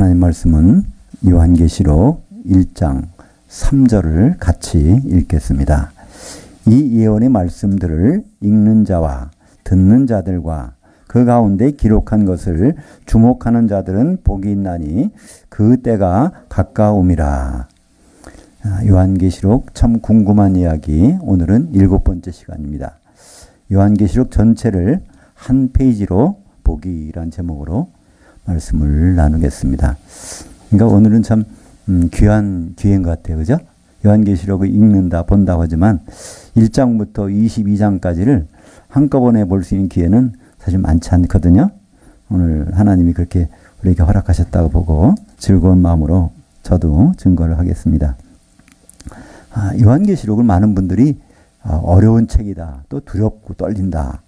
하나님 말씀은 요한계시록 1장 3절을 같이 읽겠습니다. 이 예언의 말씀들을 읽는 자와 듣는 자들과 그 가운데 기록한 것을 주목하는 자들은 복이 있나니 그 때가 가까움이라. 요한계시록 참 궁금한 이야기, 오늘은 7번째 시간입니다. 요한계시록 전체를 한 페이지로 보기란 제목으로 말씀을 나누겠습니다. 그러니까 오늘은 참 귀한 기회인 것 같아요. 그죠? 요한계시록을 읽는다, 본다고 하지만 1장부터 22장까지를 한꺼번에 볼 수 있는 기회는 사실 많지 않거든요. 오늘 하나님이 그렇게 우리에게 허락하셨다고 보고 즐거운 마음으로 저도 증거를 하겠습니다. 요한계시록을 많은 분들이 어려운 책이다, 또 두렵고 떨린다,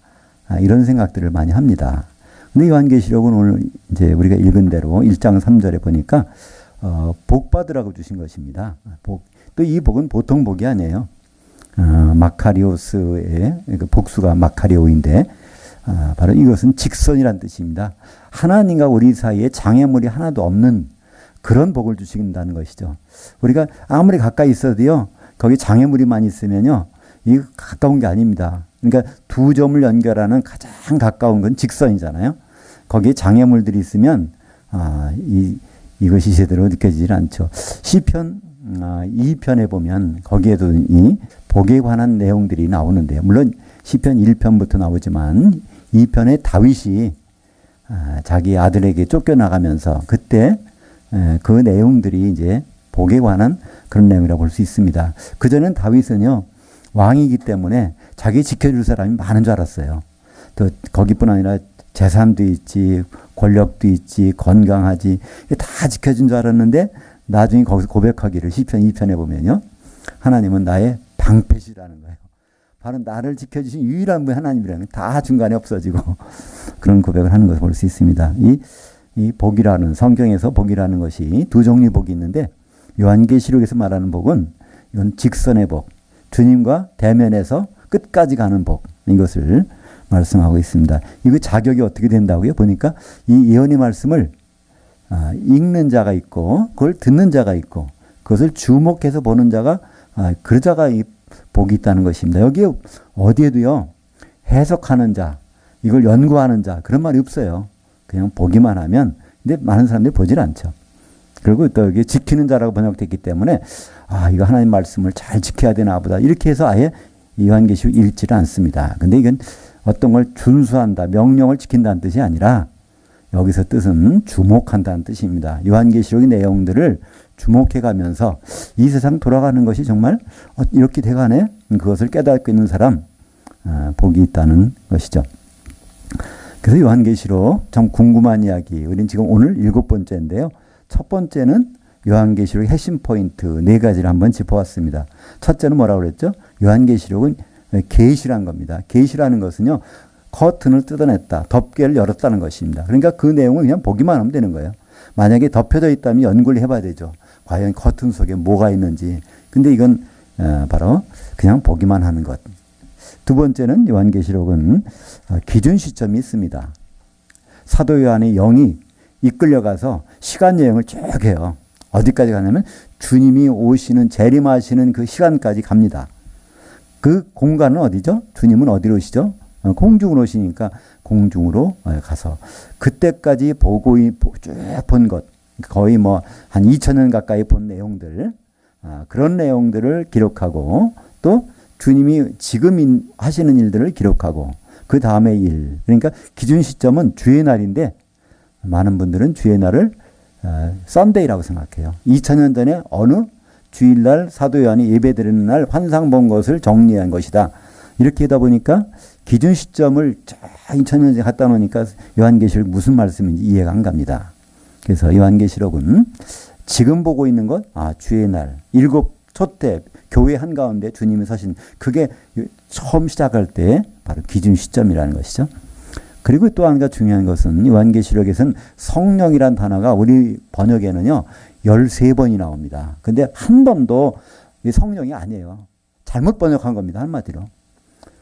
이런 생각들을 많이 합니다. 근데 요한계시록은 오늘 이제 우리가 읽은 대로 1장 3절에 보니까 복 받으라고 주신 것입니다. 또 이 복은 보통 복이 아니에요. 마카리오스의 그 복수가 마카리오인데 바로 이것은 직선이란 뜻입니다. 하나님과 우리 사이에 장애물이 하나도 없는 그런 복을 주신다는 것이죠. 우리가 아무리 가까이 있어도요, 거기 장애물이 많이 있으면요, 이거 가까운 게 아닙니다. 그러니까 두 점을 연결하는 가장 가까운 건 직선이잖아요. 거기에 장애물들이 있으면 이것이 제대로 느껴지질 않죠. 시편 2편에 보면 거기에도 이 복에 관한 내용들이 나오는데요. 물론 시편 1편부터 나오지만 2편에 다윗이 자기 아들에게 쫓겨나가면서 그때 그 내용들이 이제 복에 관한 그런 내용이라고 볼 수 있습니다. 그전엔 다윗은요, 왕이기 때문에 자기 지켜줄 사람이 많은 줄 알았어요. 또 거기뿐 아니라 재산도 있지, 권력도 있지, 건강하지, 다 지켜준 줄 알았는데 나중에 거기서 고백하기를 시편 2편에 보면요, 하나님은 나의 방패시라는 거예요. 바로 나를 지켜주신 유일한 분 하나님이라는, 다 중간에 없어지고 그런 고백을 하는 것을 볼 수 있습니다. 이 복이라는, 성경에서 복이라는 것이 두 종류의 복이 있는데 요한계시록에서 말하는 복은 이건 직선의 복, 주님과 대면해서 끝까지 가는 복, 이것을 말씀하고 있습니다. 이거 자격이 어떻게 된다고요? 보니까 이 예언의 말씀을 읽는 자가 있고 그걸 듣는 자가 있고 그것을 주목해서 보는 자가, 그 자가 이 복이 있다는 것입니다. 여기에 어디에도요, 해석하는 자, 이걸 연구하는 자, 그런 말이 없어요. 그냥 보기만 하면, 근데 많은 사람들이 보질 않죠. 그리고 또 여기 지키는 자라고 번역됐기 때문에 이거 하나님 말씀을 잘 지켜야 되나 보다, 이렇게 해서 아예 요한계시록 읽지를 않습니다. 근데 이건 어떤 걸 준수한다, 명령을 지킨다는 뜻이 아니라 여기서 뜻은 주목한다는 뜻입니다. 요한계시록의 내용들을 주목해 가면서 이 세상 돌아가는 것이 정말 이렇게 돼가네, 그것을 깨닫고 있는 사람, 복이 있다는 것이죠. 그래서 요한계시록 참 궁금한 이야기, 우리는 지금 오늘 7번째인데요. 첫 번째는 요한계시록의 핵심 포인트 4가지를 한번 짚어왔습니다. 첫째는 뭐라고 그랬죠? 요한계시록은 계시란 겁니다. 계시라는 것은요, 커튼을 뜯어냈다, 덮개를 열었다는 것입니다. 그러니까 그 내용을 그냥 보기만 하면 되는 거예요. 만약에 덮여져 있다면 연구를 해봐야 되죠. 과연 커튼 속에 뭐가 있는지. 근데 이건 바로 그냥 보기만 하는 것. 두 번째는 요한계시록은 기준 시점이 있습니다. 사도 요한의 영이 이끌려가서 시간 여행을 쭉 해요. 어디까지 가냐면 주님이 오시는, 재림하시는 그 시간까지 갑니다. 그 공간은 어디죠? 주님은 어디로 오시죠? 공중으로 오시니까 공중으로 가서 그때까지 보고 쭉 본 것, 거의 뭐 한 2000년 가까이 본 내용들, 그런 내용들을 기록하고 또 주님이 지금 하시는 일들을 기록하고 그 다음의 일, 그러니까 기준 시점은 주의 날인데 많은 분들은 주의 날을 썬데이라고 생각해요. 2000년 전에 어느 주일날 사도 요한이 예배드리는 날 환상 본 것을 정리한 것이다, 이렇게 하다 보니까 기준 시점을 2000년 전에 갖다 놓으니까 요한계시록 무슨 말씀인지 이해가 안 갑니다. 그래서 요한계시록은 지금 보고 있는 것, 주의 날, 7 초대 교회 한가운데 주님이 서신, 그게 처음 시작할 때 바로 기준 시점이라는 것이죠. 그리고 또 한 가지 중요한 것은 요한계시록에서는 성령이란 단어가 우리 번역에는요 13번이 나옵니다. 근데 한 번도 성령이 아니에요. 잘못 번역한 겁니다, 한마디로.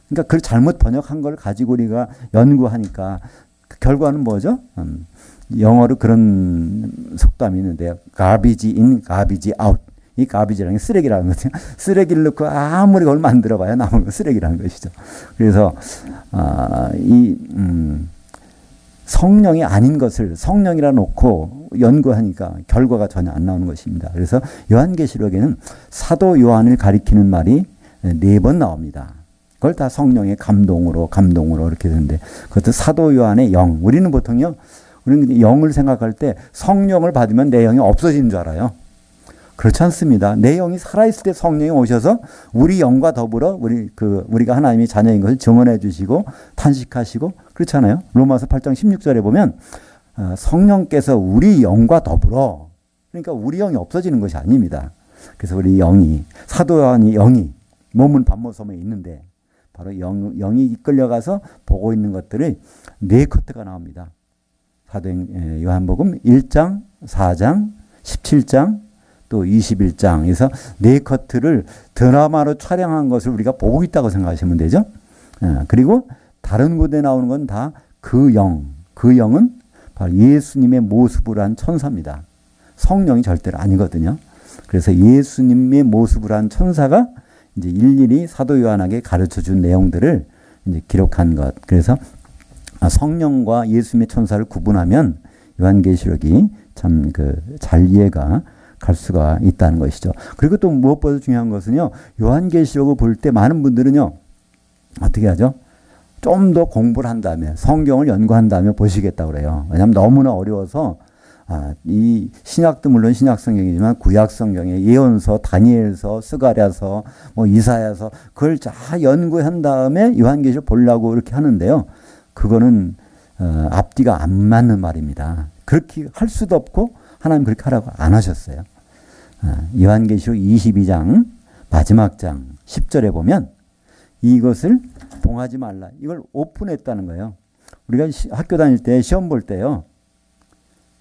그러니까 그 잘못 번역한 걸 가지고 우리가 연구하니까 그 결과는 뭐죠? 영어로 그런 속담이 있는데요. garbage in, garbage out. 이 gabage라는 게 쓰레기라는 거죠. 쓰레기를 넣고 아무리 그걸 만들어봐야 남은 건 쓰레기라는 것이죠. 그래서 성령이 아닌 것을 성령이라 놓고 연구하니까 결과가 전혀 안 나오는 것입니다. 그래서 요한계시록에는 사도 요한을 가리키는 말이 4번 나옵니다. 그걸 다 성령의 감동으로 이렇게 되는데, 그것도 사도 요한의 영. 우리는 보통요, 우리는 영을 생각할 때 성령을 받으면 내 영이 없어지는 줄 알아요. 그렇지 않습니다. 내 영이 살아있을 때 성령이 오셔서 우리 영과 더불어 우리가 하나님의 자녀인 것을 증언해 주시고 탄식하시고 그렇잖아요. 로마서 8장 16절에 보면 성령께서 우리 영과 더불어, 그러니까 우리 영이 없어지는 것이 아닙니다. 그래서 우리 영이, 사도 요한이 영이 몸은 밤모섬에 있는데 바로 영이 이끌려가서 보고 있는 것들을 4커트가 나옵니다. 사도행 요한복음 1장, 4장, 17장, 또 21장에서 4커트를 드라마로 촬영한 것을 우리가 보고 있다고 생각하시면 되죠. 그리고 다른 곳에 나오는 건 다 그 영은 바로 예수님의 모습을 한 천사입니다. 성령이 절대로 아니거든요. 그래서 예수님의 모습을 한 천사가 이제 일일이 사도 요한에게 가르쳐 준 내용들을 이제 기록한 것. 그래서 성령과 예수님의 천사를 구분하면 요한계시록이 참 잘 이해가 갈 수가 있다는 것이죠. 그리고 또 무엇보다 중요한 것은요, 요한계시록을 볼 때 많은 분들은요, 어떻게 하죠? 좀 더 공부를 한 다음에, 성경을 연구한 다음에 보시겠다고 그래요. 왜냐하면 너무나 어려워서, 이 신약도 물론 신약 성경이지만 구약 성경의 예언서, 다니엘서, 스가랴서, 이사야서, 그걸 다 연구한 다음에 요한계시록 보려고 이렇게 하는데요. 그거는 앞뒤가 안 맞는 말입니다. 그렇게 할 수도 없고 하나님 그렇게 하라고 안 하셨어요. 요한계시록 22장 마지막 장 10절에 보면 이것을 봉하지 말라. 이걸 오픈했다는 거예요. 우리가 학교 다닐 때 시험 볼 때요,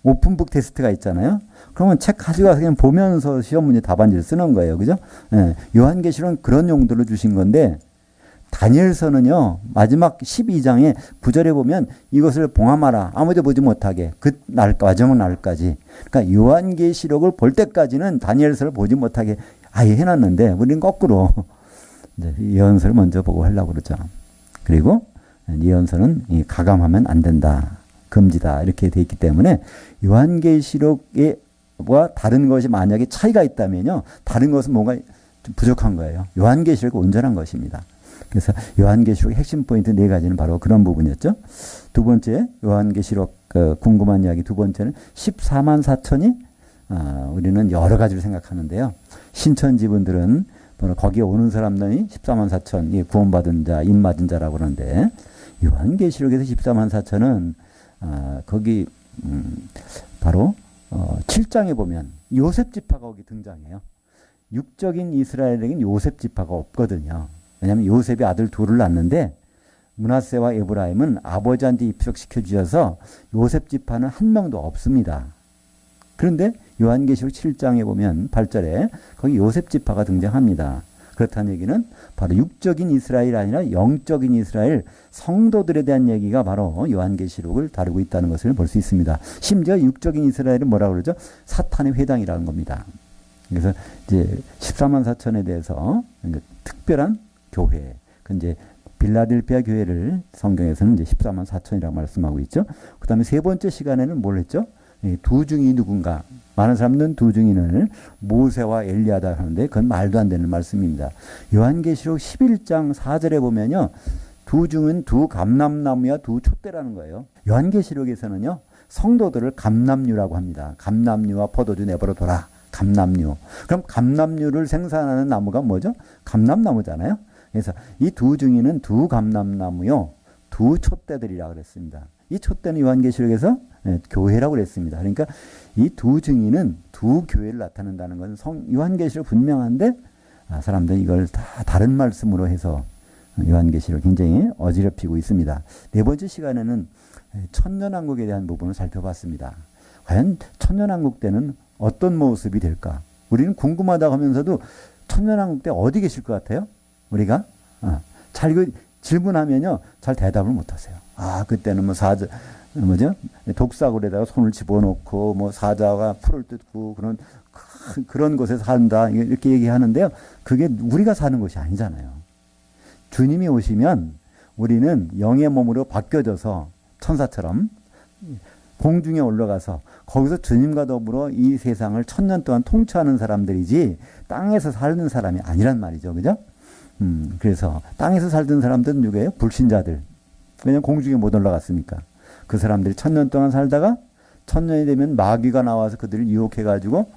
오픈북 테스트가 있잖아요. 그러면 책 가져가서 그냥 보면서 시험 문제 답안지를 쓰는 거예요. 그죠? 요한계시록은 그런 용도로 주신 건데, 다니엘서는요, 마지막 12장에 9절에 보면 이것을 봉함하라. 아무도 보지 못하게. 마지막 날까지. 그러니까 요한계시록을 볼 때까지는 다니엘서를 보지 못하게 아예 해놨는데, 우리는 거꾸로 예언서를 먼저 보고 하려고 그러죠. 그리고 예언서는 가감하면 안 된다. 금지다. 이렇게 돼 있기 때문에 요한계시록과 다른 것이 만약에 차이가 있다면요, 다른 것은 뭔가 좀 부족한 거예요. 요한계시록이 온전한 것입니다. 그래서 요한계시록의 핵심 포인트 4가지는 바로 그런 부분이었죠. 두 번째, 요한계시록 궁금한 이야기 두 번째는 14만 4천이 우리는 여러 가지로 생각하는데요. 신천지분들은 거기에 오는 사람들이 14만 4천, 구원받은 자, 입맞은 자라고 그러는데, 요한계시록에서 14만 4천은 거기 바로 7장에 보면 요셉 지파가 거기 등장해요. 육적인 이스라엘에게는 요셉 지파가 없거든요. 왜냐하면 요셉이 아들 둘을 낳는데 므낫세와 에브라임은 아버지한테 입적시켜 주셔서 요셉 지파는 한 명도 없습니다. 그런데 요한계시록 7장에 보면 8절에 거기 요셉 지파가 등장합니다. 그렇다는 얘기는 바로 육적인 이스라엘이 아니라 영적인 이스라엘 성도들에 대한 얘기가 바로 요한계시록을 다루고 있다는 것을 볼 수 있습니다. 심지어 육적인 이스라엘은 뭐라고 그러죠? 사탄의 회당이라는 겁니다. 그래서 이제 14만 4천에 대해서 특별한 교회, 그 이제 빌라델피아 교회를 성경에서는 이제 14만 4천이라고 말씀하고 있죠. 그 다음에 세 번째 시간에는 뭘 했죠? 두 중이 누군가. 많은 사람들은 두 중인을 모세와 엘리야다 하는데 그건 말도 안 되는 말씀입니다. 요한계시록 11장 4절에 보면요, 두 중은 두 감람나무와 두 촛대라는 거예요. 요한계시록에서는요, 성도들을 감람류라고 합니다. 감람류와 포도주 내버려둬라. 감람류. 그럼 감람류를 생산하는 나무가 뭐죠? 감람나무잖아요. 그래서 이 두 중이는 두 감람나무요, 두 촛대들이라고 그랬습니다. 이 촛대는 요한계시록에서 교회라고 그랬습니다. 그러니까 이 두 증인은 두 교회를 나타낸다는 것은 요한계시록 분명한데, 사람들은 이걸 다 다른 말씀으로 해서 요한계시록 굉장히 어지럽히고 있습니다. 네 번째 시간에는 천년왕국에 대한 부분을 살펴봤습니다. 과연 천년왕국 때는 어떤 모습이 될까? 우리는 궁금하다고 하면서도 천년왕국 때 어디 계실 것 같아요? 우리가 잘 질문하면요, 잘 대답을 못하세요. 그때는 뭐죠? 독사굴에다가 손을 집어넣고 뭐 사자가 풀을 뜯고 그런 곳에 산다 이렇게 얘기하는데요. 그게 우리가 사는 곳이 아니잖아요. 주님이 오시면 우리는 영의 몸으로 바뀌어져서 천사처럼 공중에 올라가서 거기서 주님과 더불어 이 세상을 1000년 동안 통치하는 사람들이지 땅에서 사는 사람이 아니란 말이죠. 그죠? 그래서 땅에서 살던 사람들은 누구예요? 불신자들. 왜냐면 공중에 못 올라갔으니까. 그 사람들이 1000년 동안 살다가 1000년이 되면 마귀가 나와서 그들을 유혹해가지고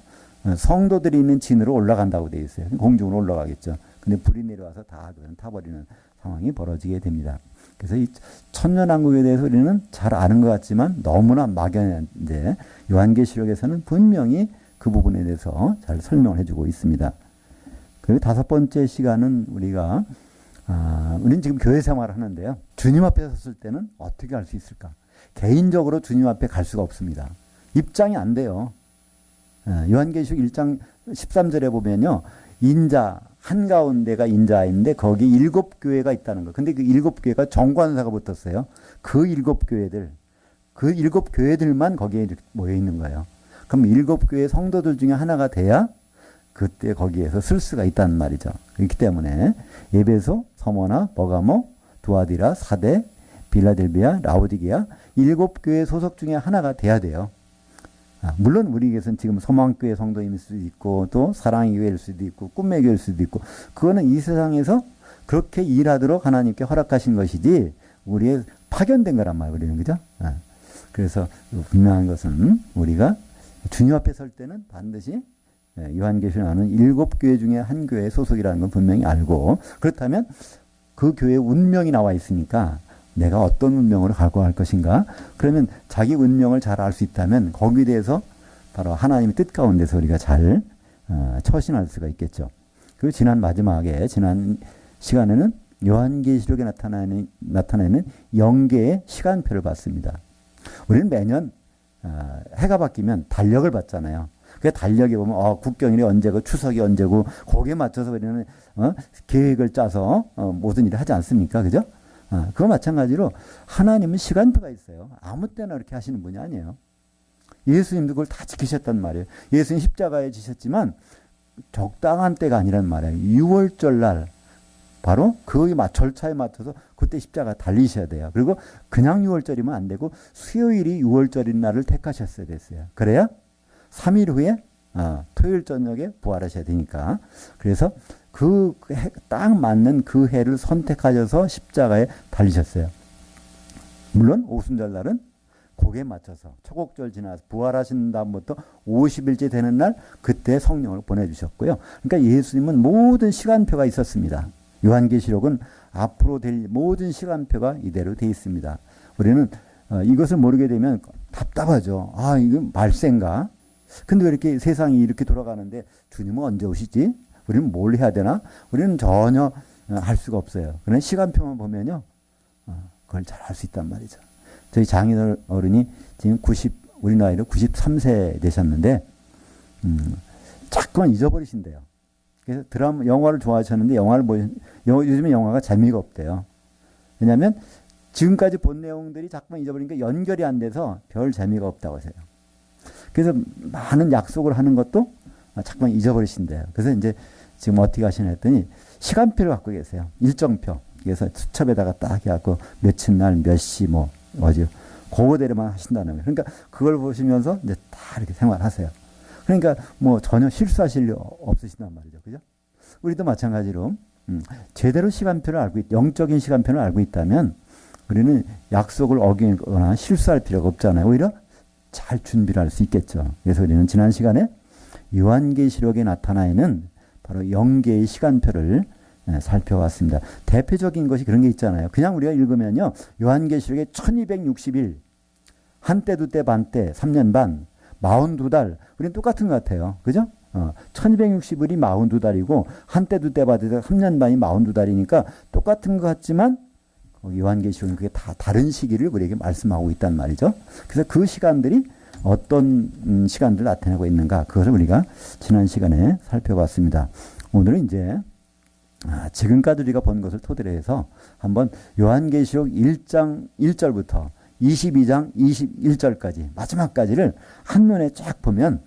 성도들이 있는 진으로 올라간다고 되어 있어요. 공중으로 올라가겠죠. 근데 불이 내려와서 다 타버리는 상황이 벌어지게 됩니다. 그래서 이 천년왕국에 대해서 우리는 잘 아는 것 같지만 너무나 막연한데 요한계시록에서는 분명히 그 부분에 대해서 잘 설명을 해주고 있습니다. 그리고 5번째 시간은 우리는 지금 교회 생활을 하는데요. 주님 앞에 섰을 때는 어떻게 할 수 있을까? 개인적으로 주님 앞에 갈 수가 없습니다. 입장이 안 돼요. 요한계시록 1장 13절에 보면요. 인자 한가운데가 인자인데 거기 7교회가 있다는 거. 근데 그 7교회가 정관사가 붙었어요. 그 7교회들만 거기에 이렇게 모여 있는 거예요. 그럼 7교회 성도들 중에 하나가 돼야 그때 거기에서 쓸 수가 있다는 말이죠. 그렇기 때문에 에베소, 서머나, 버가모, 두아디라, 사대, 빌라델비아, 라오디게아 7교회 소속 중에 하나가 돼야 돼요. 물론 우리에게서는 지금 소망교회 성도임일 수도 있고 또 사랑의 교회일 수도 있고 꿈의 교회일 수도 있고 그거는 이 세상에서 그렇게 일하도록 하나님께 허락하신 것이지 우리의 파견된 거란 말이에요. 우리는 그죠? 그래서 분명한 것은 우리가 주님 앞에 설 때는 반드시 요한계시록에 나오는 7교회 중에 한 교회의 소속이라는 건 분명히 알고 그렇다면 그 교회의 운명이 나와 있으니까 내가 어떤 운명으로 가고 할 것인가? 그러면 자기 운명을 잘 알 수 있다면 거기에 대해서 바로 하나님의 뜻 가운데서 우리가 잘 처신할 수가 있겠죠. 그리고 지난 시간에는 요한계시록에 나타내는 영계의 시간표를 봤습니다. 우리는 매년 해가 바뀌면 달력을 봤잖아요. 그 달력에 보면 국경일이 언제고 추석이 언제고 거기에 맞춰서 우리는 계획을 짜서 모든 일을 하지 않습니까? 그죠? 그거 마찬가지로 하나님은 시간표가 있어요. 아무 때나 그렇게 하시는 분이 아니에요. 예수님도 그걸 다 지키셨단 말이에요. 예수님 십자가에 지셨지만 적당한 때가 아니란 말이에요. 6월절 날 바로 그 절차에 맞춰서 그때 십자가 달리셔야 돼요. 그리고 그냥 6월절이면 안 되고 수요일이 6월절인 날을 택하셨어야 됐어요. 그래야 3일 후에 토요일 저녁에 부활하셔야 되니까. 그래서 딱 맞는 그 해를 선택하셔서 십자가에 달리셨어요. 물론 오순절 날은 거기에 맞춰서 초곡절 지나서 부활하신 다음부터 50일째 되는 날 그때 성령을 보내주셨고요. 그러니까 예수님은 모든 시간표가 있었습니다. 요한계시록은 앞으로 될 모든 시간표가 이대로 되어 있습니다. 우리는 이것을 모르게 되면 답답하죠. 이건 말세인가? 근데 왜 이렇게 세상이 이렇게 돌아가는데 주님은 언제 오시지? 우리는 뭘 해야 되나? 우리는 전혀 할 수가 없어요. 그런 시간표만 보면요. 그걸 잘 할 수 있단 말이죠. 저희 장인 어른이 지금 우리 나이로 93세 되셨는데, 자꾸만 잊어버리신대요. 그래서 영화를 좋아하셨는데, 요즘에 영화가 재미가 없대요. 왜냐면 지금까지 본 내용들이 자꾸만 잊어버리니까 연결이 안 돼서 별 재미가 없다고 하세요. 그래서 많은 약속을 하는 것도 자꾸만 잊어버리신대요. 그래서 이제 지금 어떻게 하시나 했더니 시간표를 갖고 계세요. 일정표. 그래서 수첩에다가 딱 해갖고 며칠 날 몇 시 어제 그거대로만 하신다는 거예요. 그러니까 그걸 보시면서 이제 다 이렇게 생활하세요. 그러니까 전혀 실수하실 일 없으신단 말이죠. 그죠? 우리도 마찬가지로 제대로 영적인 시간표를 알고 있다면 우리는 약속을 어기거나 실수할 필요가 없잖아요. 오히려 잘 준비를 할 수 있겠죠. 그래서 우리는 지난 시간에 요한계시록에 나타나 있는 바로 영계의 시간표를 살펴봤습니다. 대표적인 것이 그런 게 있잖아요. 그냥 우리가 읽으면요. 요한계시록에 1260일, 한때, 두때, 반때, 3년 반, 42달. 우리는 똑같은 것 같아요. 그죠? 1260일이 42달이고, 한때, 두때, 반때, 3년 반이 42달이니까 똑같은 것 같지만, 요한계시록은 그게 다 다른 시기를 우리에게 말씀하고 있단 말이죠. 그래서 그 시간들이 어떤 시간들을 나타내고 있는가, 그것을 우리가 지난 시간에 살펴봤습니다. 오늘은 이제 지금까지 우리가 본 것을 토대로 해서 한번 요한계시록 1장 1절부터 22장 21절까지 마지막까지를 한눈에 쫙 보면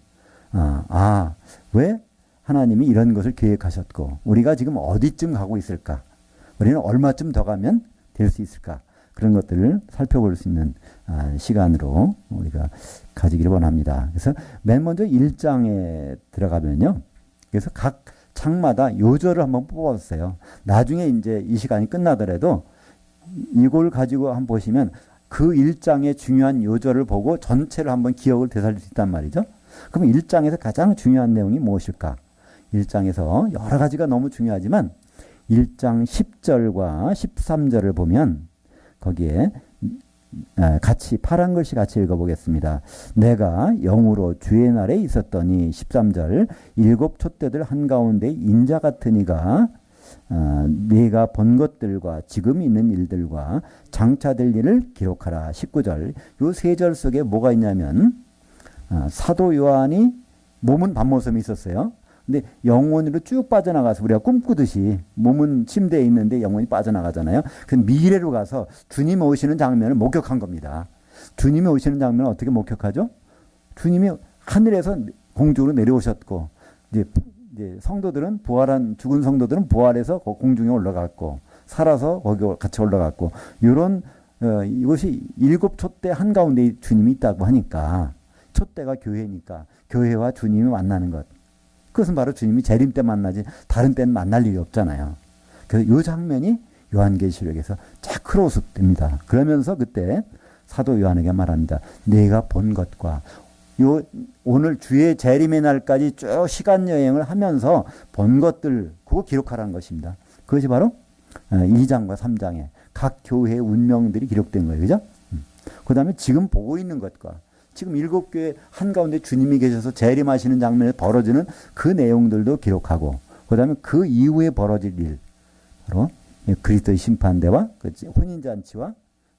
왜 하나님이 이런 것을 계획하셨고 우리가 지금 어디쯤 가고 있을까? 우리는 얼마쯤 더 가면 될 수 있을까? 그런 것들을 살펴볼 수 있는 시간으로 우리가 가지기를 원합니다. 그래서 맨 먼저 1장에 들어가면요. 그래서 각 장마다 요절을 한번 뽑아봤어요. 나중에 이제 이 시간이 끝나더라도 이걸 가지고 한번 보시면 그 1장의 중요한 요절을 보고 전체를 한번 기억을 되살릴 수 있단 말이죠. 그럼 1장에서 가장 중요한 내용이 무엇일까? 1장에서 여러 가지가 너무 중요하지만 1장 10절과 13절을 보면 거기에 같이 파란 글씨 같이 읽어보겠습니다. 내가 영으로 주의 날에 있었더니 13절 일곱 촛대들 한가운데 인자 같으니가 네가 본 것들과 지금 있는 일들과 장차 될 일을 기록하라. 19절 요 세 절 속에 뭐가 있냐면 사도 요한이 몸은 밤모섬이 있었어요. 근데 영혼으로 쭉 빠져나가서 우리가 꿈꾸듯이 몸은 침대에 있는데 영혼이 빠져나가잖아요. 그 미래로 가서 주님이 오시는 장면을 목격한 겁니다. 주님이 오시는 장면을 어떻게 목격하죠? 주님이 하늘에서 공중으로 내려오셨고 이제 성도들은 죽은 성도들은 부활해서 공중에 올라갔고 살아서 거기 같이 올라갔고 이런 이것이 일곱 촛대 한가운데 주님이 있다고 하니까 촛대가 교회니까 교회와 주님이 만나는 것. 그것은 바로 주님이 재림 때 만나지 다른 때는 만날 일이 없잖아요. 그래서 이 장면이 요한계시록에서 쫙 크로스됩니다. 그러면서 그때 사도 요한에게 말합니다. 내가 본 것과 오늘 주의 재림의 날까지 쭉 시간 여행을 하면서 본 것들 그거 기록하라는 것입니다. 그것이 바로 2장과 3장에 각 교회의 운명들이 기록된 거예요. 그죠? 그 다음에 지금 보고 있는 것과 지금 일곱 교회 한가운데 주님이 계셔서 재림하시는 장면에 벌어지는 그 내용들도 기록하고 그 다음에 그 이후에 벌어질 일 바로 그리스도의 심판대와 혼인잔치와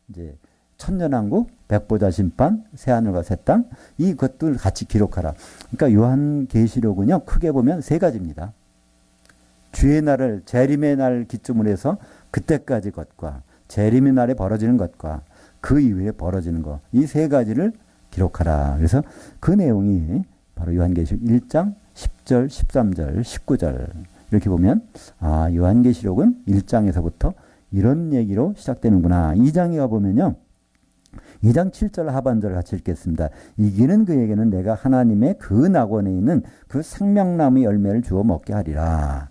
이제 천년왕국, 백보자 심판, 새하늘과 새 땅 이것들 같이 기록하라. 그러니까 요한계시록은요 크게 보면 세 가지입니다. 주의 날을 재림의 날 기점으로 해서 그때까지 것과 재림의 날에 벌어지는 것과 그 이후에 벌어지는 것 이 세 가지를 기록하라. 그래서 그 내용이 바로 요한계시록 1장 10절, 13절, 19절 이렇게 보면 요한계시록은 1장에서부터 이런 얘기로 시작되는구나. 2장에 가보면요. 2장 7절 하반절을 같이 읽겠습니다. 이기는 그에게는 내가 하나님의 그 낙원에 있는 그 생명나무 열매를 주어 먹게 하리라.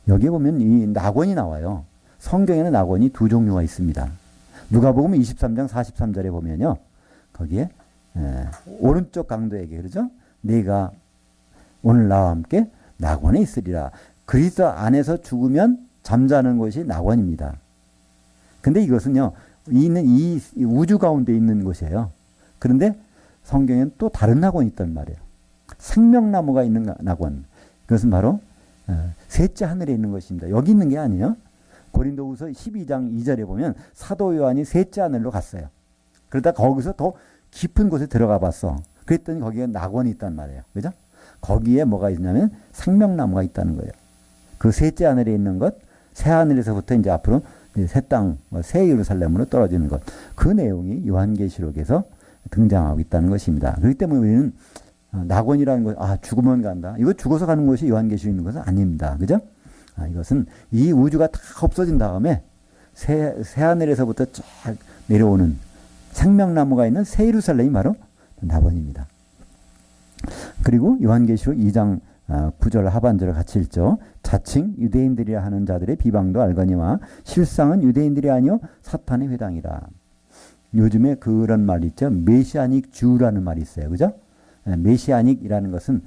여기 보면 이 낙원이 나와요. 성경에는 낙원이 두 종류가 있습니다. 누가복음 23장 43절에 보면요. 거기에 오른쪽 강도에게 그러죠. 네가 오늘 나와 함께 낙원에 있으리라. 그리스도 안에서 죽으면 잠자는 곳이 낙원입니다. 근데 이것은요. 이 우주 가운데 있는 곳이에요. 그런데 성경에는 또 다른 낙원이 있단 말이에요. 생명나무가 있는 낙원. 그것은 바로 셋째 하늘에 있는 것입니다. 여기 있는 게 아니에요. 고린도후서 12장 2절에 보면 사도 요한이 셋째 하늘로 갔어요. 그러다 거기서 더 깊은 곳에 들어가 봤어. 그랬더니 거기에 낙원이 있단 말이에요. 그죠? 거기에 뭐가 있냐면 생명나무가 있다는 거예요. 그 셋째 하늘에 있는 것, 새 하늘에서부터 이제 앞으로 새 땅, 새 예루살렘으로 떨어지는 것. 그 내용이 요한계시록에서 등장하고 있다는 것입니다. 그렇기 때문에 우리는 낙원이라는 것, 죽으면 간다. 이거 죽어서 가는 곳이 요한계시록에 있는 것은 아닙니다. 그죠? 이것은 이 우주가 다 없어진 다음에 새 하늘에서부터 쫙 내려오는 생명나무가 있는 새 예루살렘이 바로 낙원입니다. 그리고 요한계시록 2장 9절 하반절을 같이 읽죠. 자칭 유대인들이라 하는 자들의 비방도 알거니와 실상은 유대인들이 아니요 사탄의 회당이라. 요즘에 그런 말이 있죠. 메시아닉 주라는 말이 있어요. 그죠? 메시아닉이라는 것은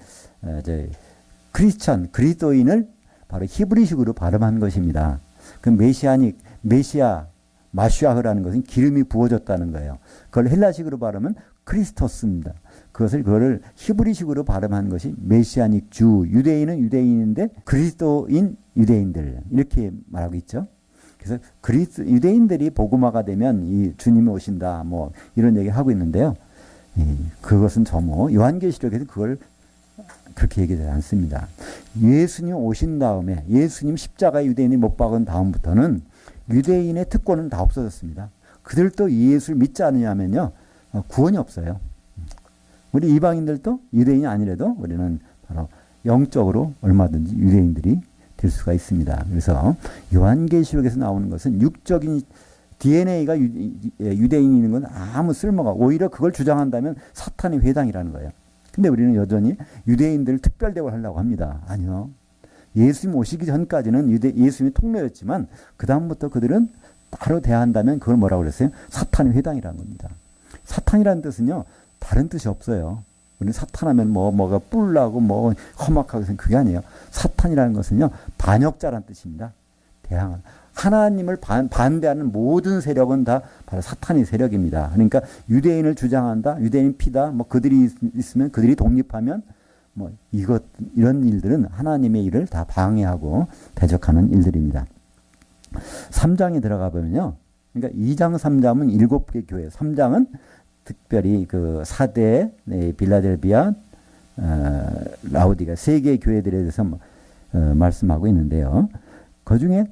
크리스천, 그리스도인을 바로 히브리식으로 발음한 것입니다. 그 메시아닉, 메시아, 마슈아흐라는 것은 기름이 부어졌다는 거예요. 그걸 헬라식으로 발음은 크리스토스입니다. 그거를 히브리식으로 발음한 것이 메시아닉 주, 유대인은 유대인인데 그리스도인 유대인들 이렇게 말하고 있죠. 그래서 유대인들이 복음화가 되면 이 주님이 오신다 뭐 이런 얘기를 하고 있는데요. 그것은 전혀 요한계시록에서 그걸 그렇게 얘기하지 않습니다. 예수님 오신 다음에 예수님 십자가에 유대인이 못 박은 다음부터는 유대인의 특권은 다 없어졌습니다. 그들도 예수를 믿지 않느냐면요, 구원이 없어요. 우리 이방인들도 유대인이 아니라도 우리는 바로 영적으로 얼마든지 유대인들이 될 수가 있습니다. 그래서 요한계시록에서 나오는 것은 육적인 DNA가 유대인이 있는 건 아무 쓸모가, 오히려 그걸 주장한다면 사탄의 회당이라는 거예요. 근데 우리는 여전히 유대인들을 특별 대우를 하려고 합니다. 아니요. 예수님 오시기 전까지는 예수님이 통로였지만 그 다음부터 그들은 따로 대한다면 그걸 뭐라고 그랬어요? 사탄의 회당이라는 겁니다. 사탄이라는 뜻은요, 다른 뜻이 없어요. 우리 사탄하면 뭐가 뿔나고 뭐 험악하고 그게 아니에요. 사탄이라는 것은요, 반역자라는 뜻입니다. 대항한. 하나님을 반대하는 모든 세력은 다 바로 사탄의 세력입니다. 그러니까 유대인을 주장한다, 유대인 피다, 뭐 그들이 있으면 그들이 독립하면 뭐 이런 일들은 하나님의 일을 다 방해하고 대적하는 일들입니다. 3장에 들어가 보면요. 그러니까 2장, 3장은 7개 교회, 3장은 특별히 그 4대 빌라델비아, 라우디가 3개 교회들에 대해서 말씀하고 있는데요. 그 중에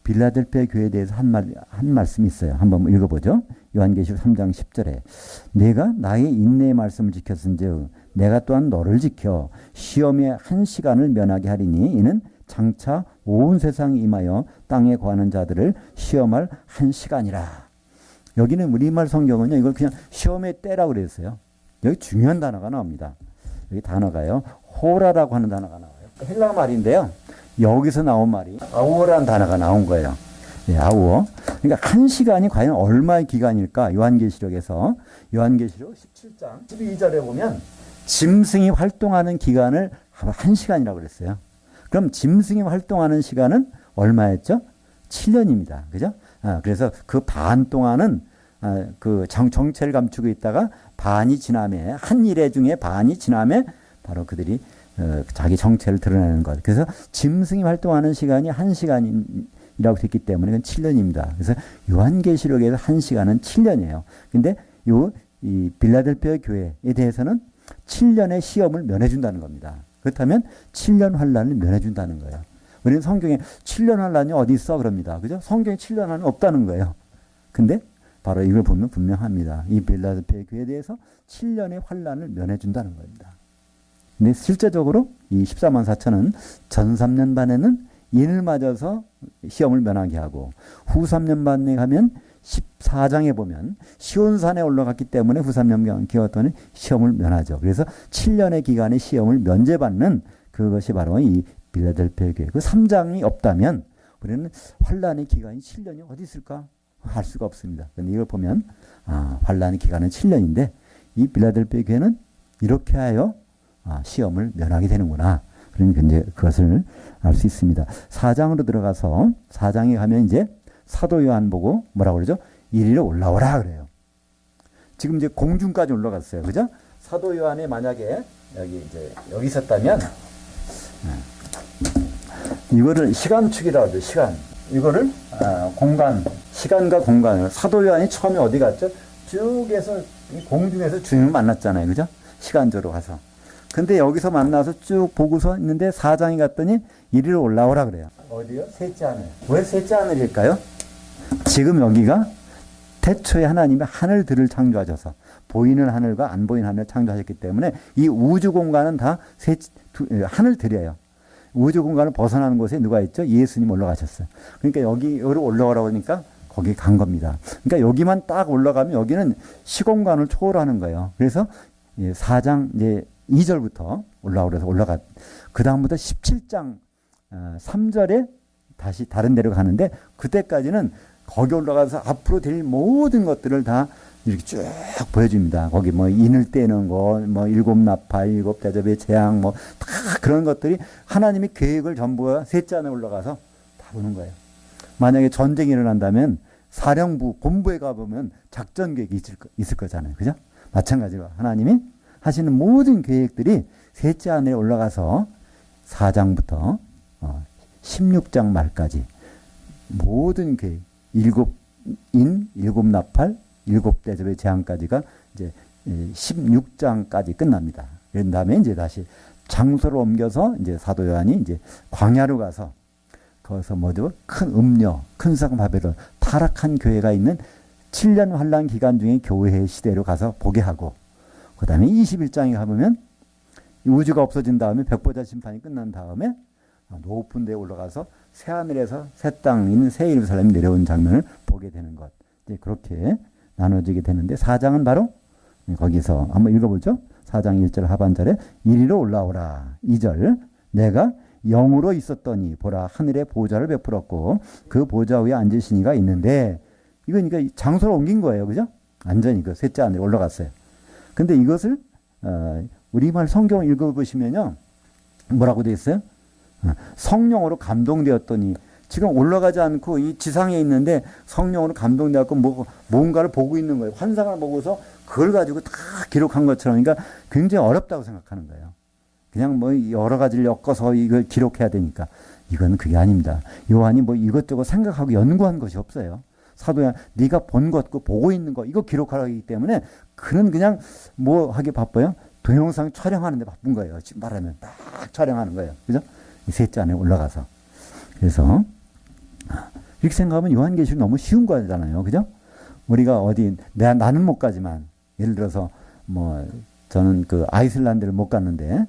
빌라델피아 교회에 대해서 한 말씀이 있어요. 한번 읽어보죠. 요한계시록 3장 10절에 내가 나의 인내의 말씀을 지켰은즉 내가 또한 너를 지켜 시험의 한 시간을 면하게 하리니 이는 장차 온 세상에 임하여 땅에 거하는 자들을 시험할 한 시간이라. 여기는 우리말 성경은요, 이걸 그냥 시험의 때라고 그랬어요. 여기 중요한 단어가 나옵니다. 여기 단어가요, 호라라고 하는 단어가 나와요. 헬라 말인데요. 여기서 나온 말이 아우어라는 단어가 나온 거예요. 네, 아우어. 그러니까 한 시간이 과연 얼마의 기간일까? 요한계시록에서 요한계시록 17장 12절에 보면 짐승이 활동하는 기간을 한 시간이라고 그랬어요. 그럼 짐승이 활동하는 시간은 얼마였죠? 7년입니다. 그죠? 그래서 그 반 동안은 그 정체를 감추고 있다가 반이 지남에, 한 일회 중에 반이 지남에 바로 그들이 자기 정체를 드러내는 것. 그래서 짐승이 활동하는 시간이 1시간이라고 됐기 때문에 그건 7년입니다. 그래서 요한계시록에서 1시간은 7년이에요. 근데 이 빌라델피아 교회에 대해서는 7년의 시험을 면해준다는 겁니다. 그렇다면 7년 환란을 면해준다는 거예요. 우리는 성경에 7년 환란이 어디 있어? 그럽니다. 그죠? 성경에 7년 환란이 없다는 거예요. 근데 바로 이걸 보면 분명합니다. 이 빌라델피아 교회에 대해서 7년의 환란을 면해준다는 겁니다. 근데 실제적으로 이 14만 4천은 전 3년 반에는 인을 맞아서 시험을 면하게 하고 후 3년 반에 가면 14장에 보면 시온산에 올라갔기 때문에 후 3년 기었더니 시험을 면하죠. 그래서 7년의 기간에 시험을 면제받는 그것이 바로 이 빌라델피아 교회. 그 3장이 없다면 우리는 환란의 기간이 7년이 어디 있을까? 알 수가 없습니다. 그런데 이걸 보면 환란의 기간은 7년인데 이 빌라델피아 교회는 이렇게 하여 시험을 면하게 되는구나. 그러니까 이제 그것을 알 수 있습니다. 4장으로 들어가서 4장에 가면 이제 사도 요한 보고 뭐라고 그러죠? 이리로 올라오라 그래요. 지금 이제 공중까지 올라갔어요. 그죠? 사도 요한이 만약에 여기 있었다면 이거를 시간축이라고 하죠. 시간. 이거를 공간, 시간과 공간을 사도 요한이 처음에 어디 갔죠? 쭉 해서 공중에서 주님을 만났잖아요. 그죠? 시간적으로 가서. 근데 여기서 만나서 쭉 보고서 있는데 4장에 갔더니 이리로 올라오라 그래요. 어디요? 셋째 하늘. 왜 셋째 하늘일까요? 지금 여기가 태초에 하나님이 하늘들을 창조하셔서 보이는 하늘과 안 보이는 하늘을 창조하셨기 때문에 이 우주 공간은 다 하늘들이에요. 우주 공간을 벗어나는 곳에 누가 있죠? 예수님 올라가셨어요. 그러니까 여기로 올라오라고 하니까 거기 간 겁니다. 그러니까 여기만 딱 올라가면 여기는 시공간을 초월하는 거예요. 그래서 4장 이제 2절부터 올라가. 그 다음부터 17장 3절에 다시 다른 데로 가는데 그때까지는 거기 올라가서 앞으로 될 모든 것들을 다 이렇게 쭉 보여줍니다. 거기 뭐 인을 떼는 거, 뭐 7나팔, 7대접의 재앙, 뭐 다 그런 것들이 하나님의 계획을 전부 셋째 안에 올라가서 다 보는 거예요. 만약에 전쟁이 일어난다면 사령부, 본부에 가보면 작전 계획이 있을 거잖아요. 그죠? 마찬가지로 하나님이 하시는 모든 계획들이 셋째 안에 올라가서 4장부터 16장 말까지 모든 계획, 7인, 7나팔, 7대접의 재앙까지가 이제 16장까지 끝납니다. 그런 다음에 이제 다시 장소를 옮겨서 이제 사도 요한이 이제 광야로 가서 거기서 뭐죠? 큰 음녀, 큰 성 바벨론, 타락한 교회가 있는 7년 환란 기간 중에 교회 시대로 가서 보게 하고, 그 다음에 21장에 가보면 우주가 없어진 다음에 백보자 심판이 끝난 다음에 높은 데에 올라가서 새하늘에서 새 땅 있는 새 예루살렘이 내려온 장면을 보게 되는 것. 이제 그렇게 나눠지게 되는데 4장은 바로 거기서 한번 읽어보죠. 4장 1절 하반절에 이리로 올라오라. 2절 내가 영으로 있었더니 보라 하늘에 보좌를 베풀었고 그 보좌 위에 앉으신 이가 있는데, 이건 그러니까 장소를 옮긴 거예요. 그죠? 완전히 그 셋째 하늘에 올라갔어요. 근데 이것을 우리말 성경 읽어보시면요. 뭐라고 되어 있어요? 성령으로 감동되었더니, 지금 올라가지 않고 이 지상에 있는데 성령으로 감동되었고 뭔가를 보고 있는 거예요. 환상을 보고서 그걸 가지고 다 기록한 것처럼. 그러니까 굉장히 어렵다고 생각하는 거예요. 그냥 뭐 여러 가지를 엮어서 이걸 기록해야 되니까. 이건 그게 아닙니다. 요한이 뭐 이것저것 생각하고 연구한 것이 없어요. 사도야, 네가 본 것, 그 보고 있는 거, 이거 기록하기 때문에 그는 그냥 뭐 하기 바빠요? 동영상 촬영하는데 바쁜 거예요. 지금 말하면 딱 촬영하는 거예요. 그죠? 이 셋째 안에 올라가서. 그래서 이렇게 생각하면 요한계시록 너무 쉬운 거잖아요. 그죠? 우리가 어디, 나는 못 가지만, 예를 들어서 뭐 저는 그 아이슬란드를 못 갔는데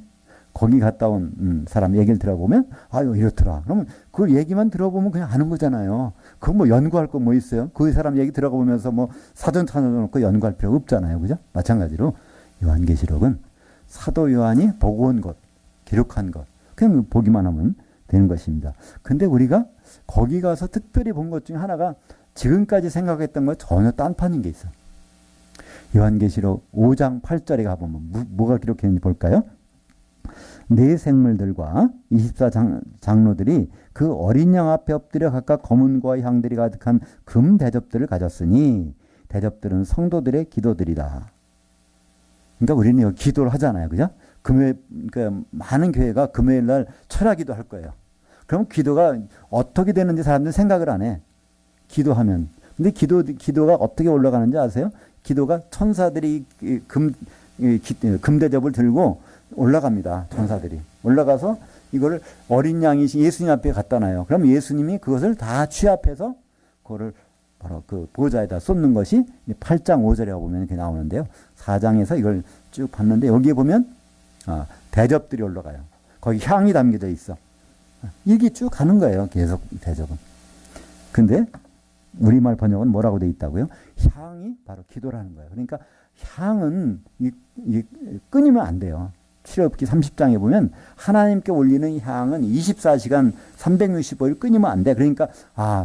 거기 갔다 온 사람 얘기를 들어보면 아유 이렇더라. 그러면 그 얘기만 들어보면 그냥 아는 거잖아요. 그거 뭐 연구할 거 뭐 있어요? 그 사람 얘기 들어보면서 뭐 사전 찾아놓고 연구할 필요가 없잖아요. 그죠? 마찬가지로 요한계시록은 사도 요한이 보고 온 것, 기록한 것, 그냥 보기만 하면 되는 것입니다. 근데 우리가 거기 가서 특별히 본 것 중에 하나가 지금까지 생각했던 거 전혀 딴판인 게 있어요. 요한계시록 5장 8절에 가보면 뭐가 기록했는지 볼까요? 네 생물들과 24장로들이 그 어린 양 앞에 엎드려 각각 검은과 향들이 가득한 금 대접들을 가졌으니 대접들은 성도들의 기도들이다. 그러니까 우리는 여기 기도를 하잖아요. 그죠? 그러니까 많은 교회가 금요일 날 철야기도 할 거예요. 그럼 기도가 어떻게 되는지 사람들은 생각을 안 해. 기도하면. 근데 기도가 어떻게 올라가는지 아세요? 기도가 천사들이 금대접을 들고 올라갑니다. 천사들이. 올라가서 이거를 어린 양이신 예수님 앞에 갖다 놔요. 그럼 예수님이 그것을 다 취합해서 그거를 바로 그 보좌에다 쏟는 것이 8장 5절에 보면 이렇게 나오는데요. 4장에서 이걸 쭉 봤는데 여기에 보면 대접들이 올라가요. 거기 향이 담겨져 있어. 이게 쭉 가는 거예요. 계속 대접은. 근데 우리말 번역은 뭐라고 돼 있다고요? 향이 바로 기도라는 거예요. 그러니까 향은 끊이면 안 돼요. 출애굽기 30장에 보면 하나님께 올리는 향은 24시간 365일 끊이면 안 돼. 그러니까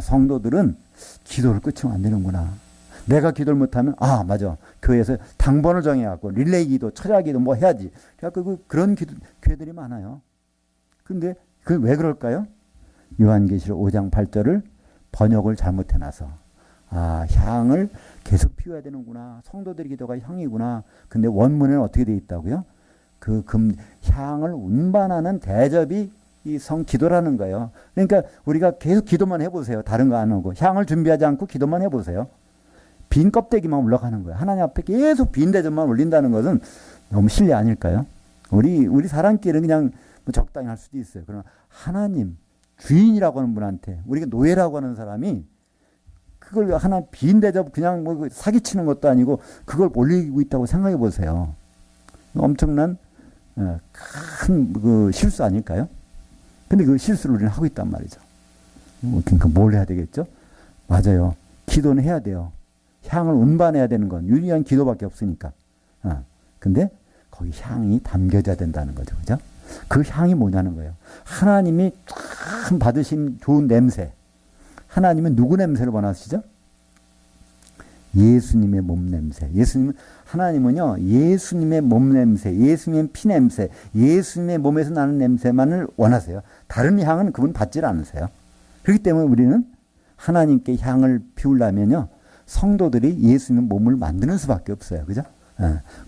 성도들은 기도를 끊으면 안 되는구나. 내가 기도를 못하면 맞아. 교회에서 당번을 정해갖고 릴레이 기도, 철야 기도 뭐 해야지. 그래갖고 그런 교회들이 많아요. 근데 그 왜 그럴까요? 요한계시록 5장 8절을 번역을 잘못해놔서 향을 계속 피워야 되는구나. 성도들의 기도가 향이구나. 근데 원문에는 어떻게 돼 있다고요? 그 향을 운반하는 대접이 이 성기도라는 거예요. 그러니까 우리가 계속 기도만 해보세요. 다른 거 안 하고. 향을 준비하지 않고 기도만 해보세요. 빈 껍데기만 올라가는 거예요. 하나님 앞에 계속 빈 대접만 올린다는 것은 너무 실례 아닐까요? 우리 사람끼리는 그냥 뭐 적당히 할 수도 있어요. 그러나 하나님, 주인이라고 하는 분한테, 우리가 노예라고 하는 사람이 그걸 하나 빈 대접 그냥 뭐 사기치는 것도 아니고 그걸 올리고 있다고 생각해 보세요. 엄청난 큰 그 실수 아닐까요? 근데 그 실수를 우리는 하고 있단 말이죠. 그러니까 뭘 해야 되겠죠? 맞아요. 기도는 해야 돼요. 향을 운반해야 되는 건 유일한 기도밖에 없으니까. 근데 거기 향이 담겨져야 된다는 거죠. 그죠? 그 향이 뭐냐는 거예요. 하나님이 참 받으신 좋은 냄새. 하나님은 누구 냄새를 원하시죠? 예수님의 몸 냄새. 하나님은요, 예수님의 몸 냄새, 예수님의 피 냄새, 예수님의 몸에서 나는 냄새만을 원하세요. 다른 향은 그분 받질 않으세요. 그렇기 때문에 우리는 하나님께 향을 피우려면요, 성도들이 예수님의 몸을 만드는 수밖에 없어요. 그죠?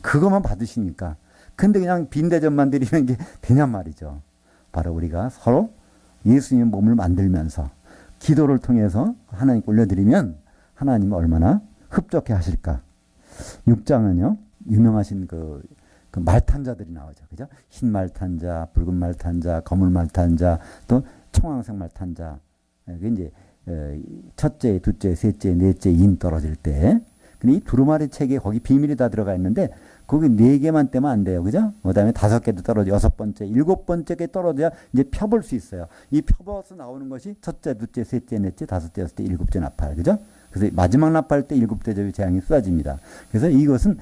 그것만 받으시니까. 근데 그냥 빈 대접만 드리는 게 되냔 말이죠. 바로 우리가 서로 예수님의 몸을 만들면서 기도를 통해서 하나님께 올려드리면 하나님은 얼마나 흡족해 하실까. 6장은요, 유명하신 그 말탄자들이 나오죠. 그죠? 흰 말탄자, 붉은 말탄자, 검은 말탄자, 또 청황색 말탄자. 이게 이제 첫째, 둘째, 셋째, 넷째 인 떨어질 때. 근데 이 두루마리 책에 거기 비밀이 다 들어가 있는데 거기 4개만 떼면 안 돼요. 그죠? 그 다음에 5개도 떨어져, 6번째, 7번째게 떨어져야 이제 펴볼 수 있어요. 이 펴봐서 나오는 것이 첫째, 둘째, 셋째, 넷째, 다섯째, 여섯째, 7째 나팔. 그죠? 그래서 마지막 나팔 때 7대접의 재앙이 쏟아집니다. 그래서 이것은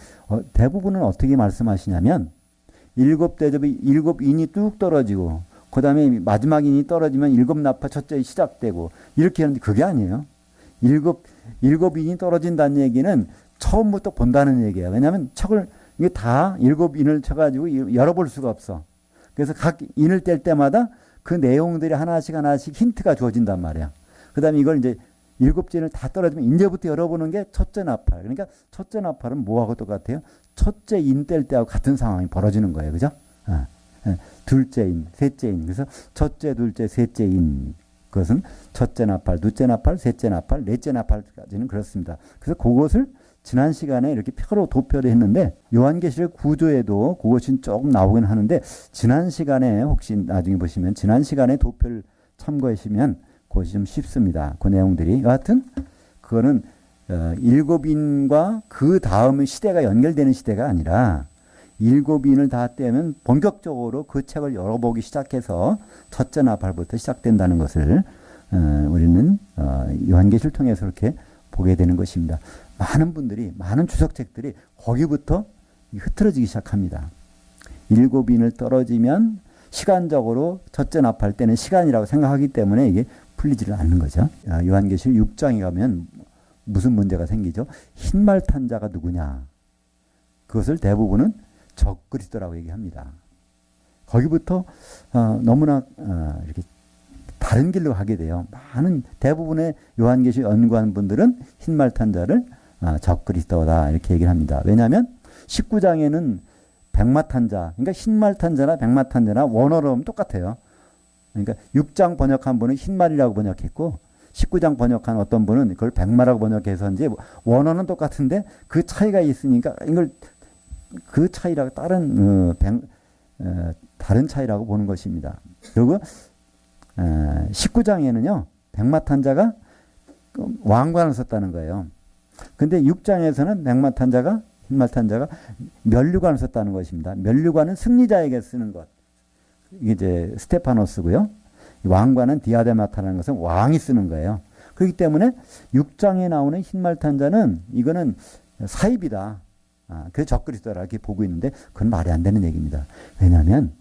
대부분은 어떻게 말씀하시냐면 7대접이 7인이 뚝 떨어지고 그 다음에 마지막 인이 떨어지면 7나팔 첫째 시작되고 이렇게 하는데 그게 아니에요. 7인이 떨어진다는 얘기는 처음부터 본다는 얘기예요. 왜냐하면 척을 이게 다 7인을 쳐가지고 열어볼 수가 없어. 그래서 각 인을 뗄 때마다 그 내용들이 하나씩 힌트가 주어진단 말이야. 그 다음에 이걸 이제 7진을 다 떨어지면 이제부터 열어보는 게 첫째 나팔. 그러니까 첫째 나팔은 뭐하고 똑같아요? 첫째 인 뗄 때하고 같은 상황이 벌어지는 거예요. 그죠? 둘째 인, 셋째 인. 그래서 첫째, 둘째, 셋째 인. 그것은 첫째 나팔, 둘째 나팔, 셋째 나팔, 넷째 나팔까지는 그렇습니다. 그래서 그것을 지난 시간에 이렇게 표로 도표를 했는데 요한계시록 구조에도 그것이 조금 나오긴 하는데 지난 시간에 혹시 나중에 보시면 지난 시간에 도표를 참고하시면 그것이 좀 쉽습니다. 그 내용들이. 여하튼 그거는 7인과 그 다음 시대가 연결되는 시대가 아니라 7인을 다 떼면 본격적으로 그 책을 열어보기 시작해서 첫째 나팔부터 시작된다는 것을 우리는 요한계시를 통해서 이렇게 보게 되는 것입니다. 많은 분들이 많은 주석책들이 거기부터 흐트러지기 시작합니다. 7인을 떨어지면 시간적으로 첫째 나팔 때는 시간이라고 생각하기 때문에 이게 풀리지를 않는 거죠. 요한계시록 6장에 가면 무슨 문제가 생기죠? 흰말 탄 자가 누구냐? 그것을 대부분은 적그리스도라고 얘기합니다. 거기부터 너무나 이렇게 다른 길로 가게 돼요. 많은 대부분의 요한계시록 연구한 분들은 흰말 탄 자를 적그리스도다 이렇게 얘기를 합니다. 왜냐하면 19장에는 백마 탄 자, 그러니까 흰말 탄 자나 백마 탄 자나 원어로 하면 똑같아요. 그러니까 6장 번역한 분은 흰말이라고 번역했고 19장 번역한 어떤 분은 그걸 백마라고 번역해서 이제 원어는 똑같은데 그 차이가 있으니까 이걸 그 차이라고 다른 차이라고 보는 것입니다. 그리고 19장에는요 백마 탄 자가 왕관을 썼다는 거예요. 근데 6장에서는 백마 탄 자가 흰말 탄 자가 면류관을 썼다는 것입니다. 면류관은 승리자에게 쓰는 것. 이게 이제 스테파노스고요. 왕관은 디아데마타라는 것은 왕이 쓰는 거예요. 그렇기 때문에 6장에 나오는 흰말 탄 자는 이거는 사입이다. 그래서 적그리스도라 이렇게 보고 있는데 그건 말이 안 되는 얘기입니다. 왜냐하면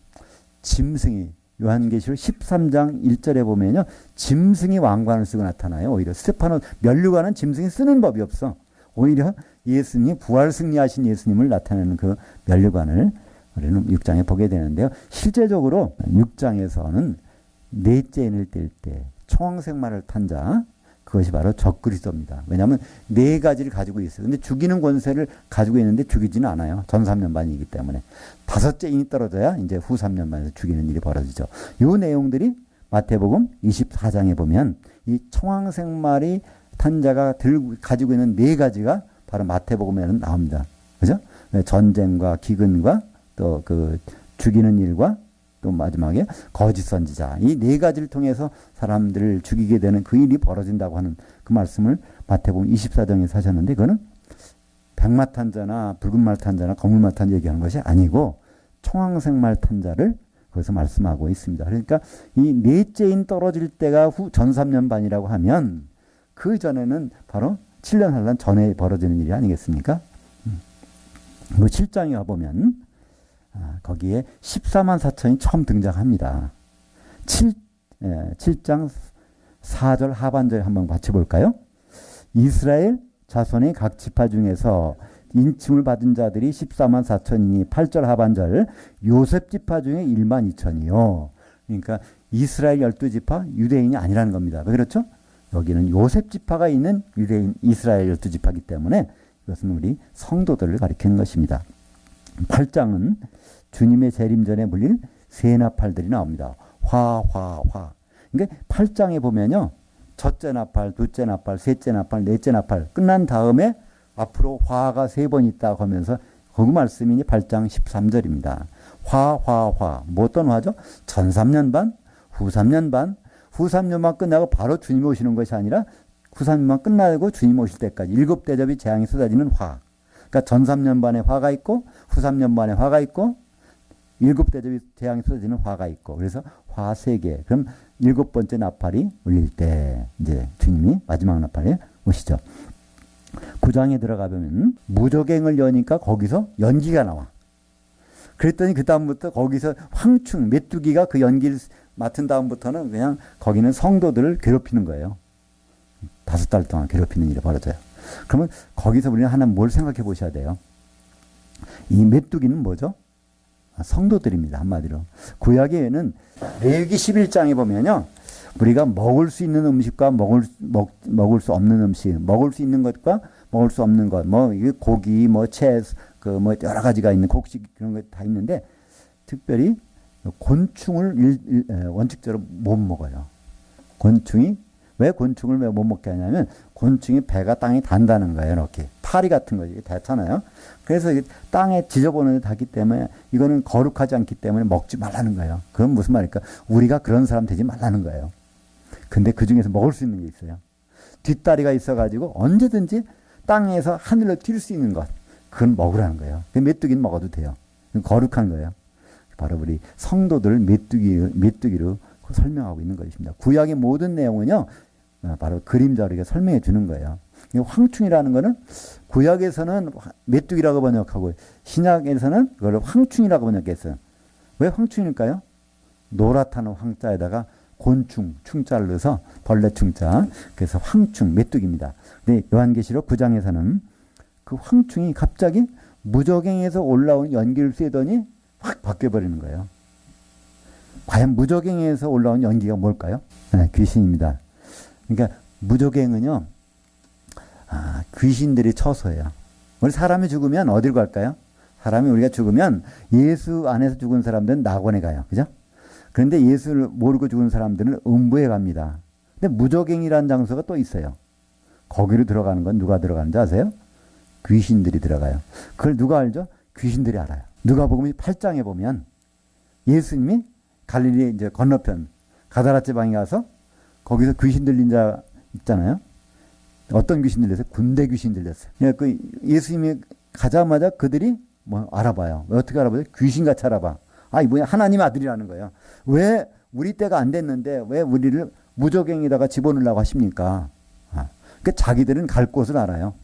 짐승이 요한계시록 13장 1절에 보면요. 짐승이 왕관을 쓰고 나타나요. 오히려 스테파노 면류관은 짐승이 쓰는 법이 없어. 오히려 예수님이 부활 승리하신 예수님을 나타내는 그 면류관을 우리는 6장에 보게 되는데요. 실제적으로 6장에서는 넷째 인을 뗄 때 청황색 말을 탄 자, 그것이 바로 적그리스도입니다. 왜냐하면 4가지를 가지고 있어요. 근데 죽이는 권세를 가지고 있는데 죽이지는 않아요. 전 3년반이기 때문에. 5째 인이 떨어져야 이제 후 3년반에서 죽이는 일이 벌어지죠. 이 내용들이 마태복음 24장에 보면 이 청황색 말이 탄 자가 가지고 있는 4가지가 바로 마태복음에는 나옵니다. 그죠? 전쟁과 기근과 또 그 죽이는 일과 또 마지막에 거짓 선지자. 이 4가지를 통해서 사람들을 죽이게 되는 그 일이 벌어진다고 하는 그 말씀을 마태복음 24장에서 하셨는데 그거는 백마 탄 자나 붉은 말 탄 자나 검은 말 탄 자 얘기하는 것이 아니고 청황색 말 탄 자를 거기서 말씀하고 있습니다. 그러니까 이 넷째 인 떨어질 때가 후 전 3년반이라고 하면 그 전에는 바로 7년 한란 전에 벌어지는 일이 아니겠습니까? 그 7장에 가보면 거기에 14만 4천이 처음 등장합니다. 7장 4절 하반절 한번 같이 볼까요? 이스라엘 자손의 각 지파 중에서 인침을 받은 자들이 14만 4천이니 8절 하반절 요셉 지파 중에 1만 2천이요. 그러니까 이스라엘 12지파 유대인이 아니라는 겁니다. 왜 그렇죠? 여기는 요셉 지파가 있는 유대인 이스라엘 12지파이기 때문에 이것은 우리 성도들을 가리키는 것입니다. 8장은 주님의 재림 전에 물릴 세 나팔들이 나옵니다. 화. 그러니까 8장에 보면요. 첫째 나팔, 둘째 나팔, 셋째 나팔, 넷째 나팔 끝난 다음에 앞으로 화가 3번 있다고 하면서 그 말씀이 8장 13절입니다. 화. 뭐 어떤 화죠? 전 3년 반, 후 3년 반, 후3년만 끝나고 바로 주님이 오시는 것이 아니라 후3년만 끝나고 주님 오실 때까지 7대접이 재앙이 쏟아지는 화. 그러니까 전 3년 반에 화가 있고 후 3년 반에 화가 있고 7대접이 재앙이 쏟아지는 화가 있고 그래서 화 3개. 그럼 7번째 나팔이 울릴 때 이제 주님이 마지막 나팔에 오시죠. 9장에 들어가 보면 무저갱을 여니까 거기서 연기가 나와. 그랬더니 그 다음부터 거기서 황충, 메뚜기가 그 연기를 맡은 다음부터는 그냥 거기는 성도들을 괴롭히는 거예요. 5달 동안 괴롭히는 일이 벌어져요. 그러면 거기서 우리는 하나 뭘 생각해 보셔야 돼요. 이 메뚜기는 뭐죠? 성도들입니다. 한마디로. 구약에는 레위기 11장에 보면요. 우리가 먹을 수 있는 음식과 먹을 수 없는 음식, 먹을 수 있는 것과 먹을 수 없는 것, 뭐 고기, 뭐 채소, 뭐 여러 가지가 있는 곡식 그런 거 다 있는데 특별히 곤충을 원칙적으로 못 먹어요. 곤충이 왜 곤충을 왜 못 먹게 하냐면 곤충이 배가 땅에 단다는 거예요. 이렇게 파리 같은 거 이게 닿잖아요. 그래서 땅에 지저분한 데 닿기 때문에 이거는 거룩하지 않기 때문에 먹지 말라는 거예요. 그건 무슨 말일까? 우리가 그런 사람 되지 말라는 거예요. 근데 그 중에서 먹을 수 있는 게 있어요. 뒷다리가 있어가지고 언제든지 땅에서 하늘로 뛸 수 있는 것. 그건 먹으라는 거예요. 메뚜기는 먹어도 돼요. 거룩한 거예요. 바로 우리 성도들을 메뚜기로 설명하고 있는 것입니다. 구약의 모든 내용은요, 바로 그림자로 이렇게 설명해 주는 거예요. 황충이라는 거는 구약에서는 메뚜기라고 번역하고 신약에서는 그걸 황충이라고 번역했어요. 왜 황충일까요? 노랗다는 황자에다가 곤충, 충자를 넣어서 벌레 충자. 그래서 황충, 메뚜기입니다. 근데 요한계시록 9장에서는 그 황충이 갑자기 무저갱에서 올라온 연기를 쐬더니 확 바뀌어버리는 거예요. 과연 무저갱에서 올라온 연기가 뭘까요? 네, 귀신입니다. 그러니까 무저갱은요, 귀신들이 처소예요. 우리 사람이 죽으면 어디로 갈까요? 사람이 우리가 죽으면 예수 안에서 죽은 사람들은 낙원에 가요. 그죠? 그런데 예수를 모르고 죽은 사람들은 음부에 갑니다. 근데 무저갱이라는 장소가 또 있어요. 거기로 들어가는 건 누가 들어가는지 아세요? 귀신들이 들어가요. 그걸 누가 알죠? 귀신들이 알아요. 누가복음 8장에 보면 예수님이 갈릴리 이제 건너편 가다라 지방에 가서 거기서 귀신 들린 자 있잖아요. 어떤 귀신 들렸어요? 군대 귀신 들렸어요. 그 예수님이 가자마자 그들이 뭐 알아봐요. 왜 어떻게 알아봐요? 귀신같이 알아봐. 이 뭐야? 하나님 아들이라는 거예요. 왜 우리 때가 안 됐는데 왜 우리를 무저갱에다가 집어넣으려고 하십니까? 그러니까 자기들은 갈 곳을 알아요.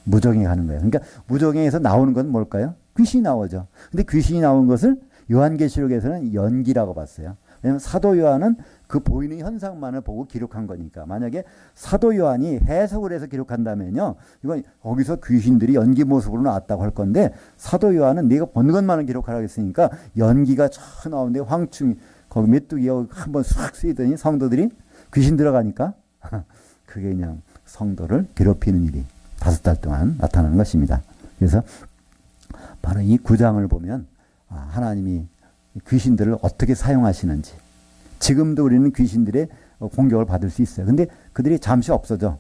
무저갱에 가는 거예요. 그러니까 무저갱에서 나오는 건 뭘까요? 귀신이 나오죠. 근데 귀신이 나온 것을 요한계시록에서는 연기라고 봤어요. 왜냐하면 사도 요한은 그 보이는 현상만을 보고 기록한 거니까. 만약에 사도 요한이 해석을 해서 기록한다면요, 이건 거기서 귀신들이 연기 모습으로 나왔다고 할 건데, 사도 요한은 네가 본 것만을 기록하라고 했으니까 연기가 저 나오는데 황충이 거기 메뚜기가 한번 싹 쓰이더니 성도들이 귀신 들어가니까 그게 그냥 성도를 괴롭히는 일이 5달 동안 나타나는 것입니다. 그래서 바로 이 9장을 보면 하나님이 귀신들을 어떻게 사용하시는지, 지금도 우리는 귀신들의 공격을 받을 수 있어요. 근데 그들이 잠시 없어져.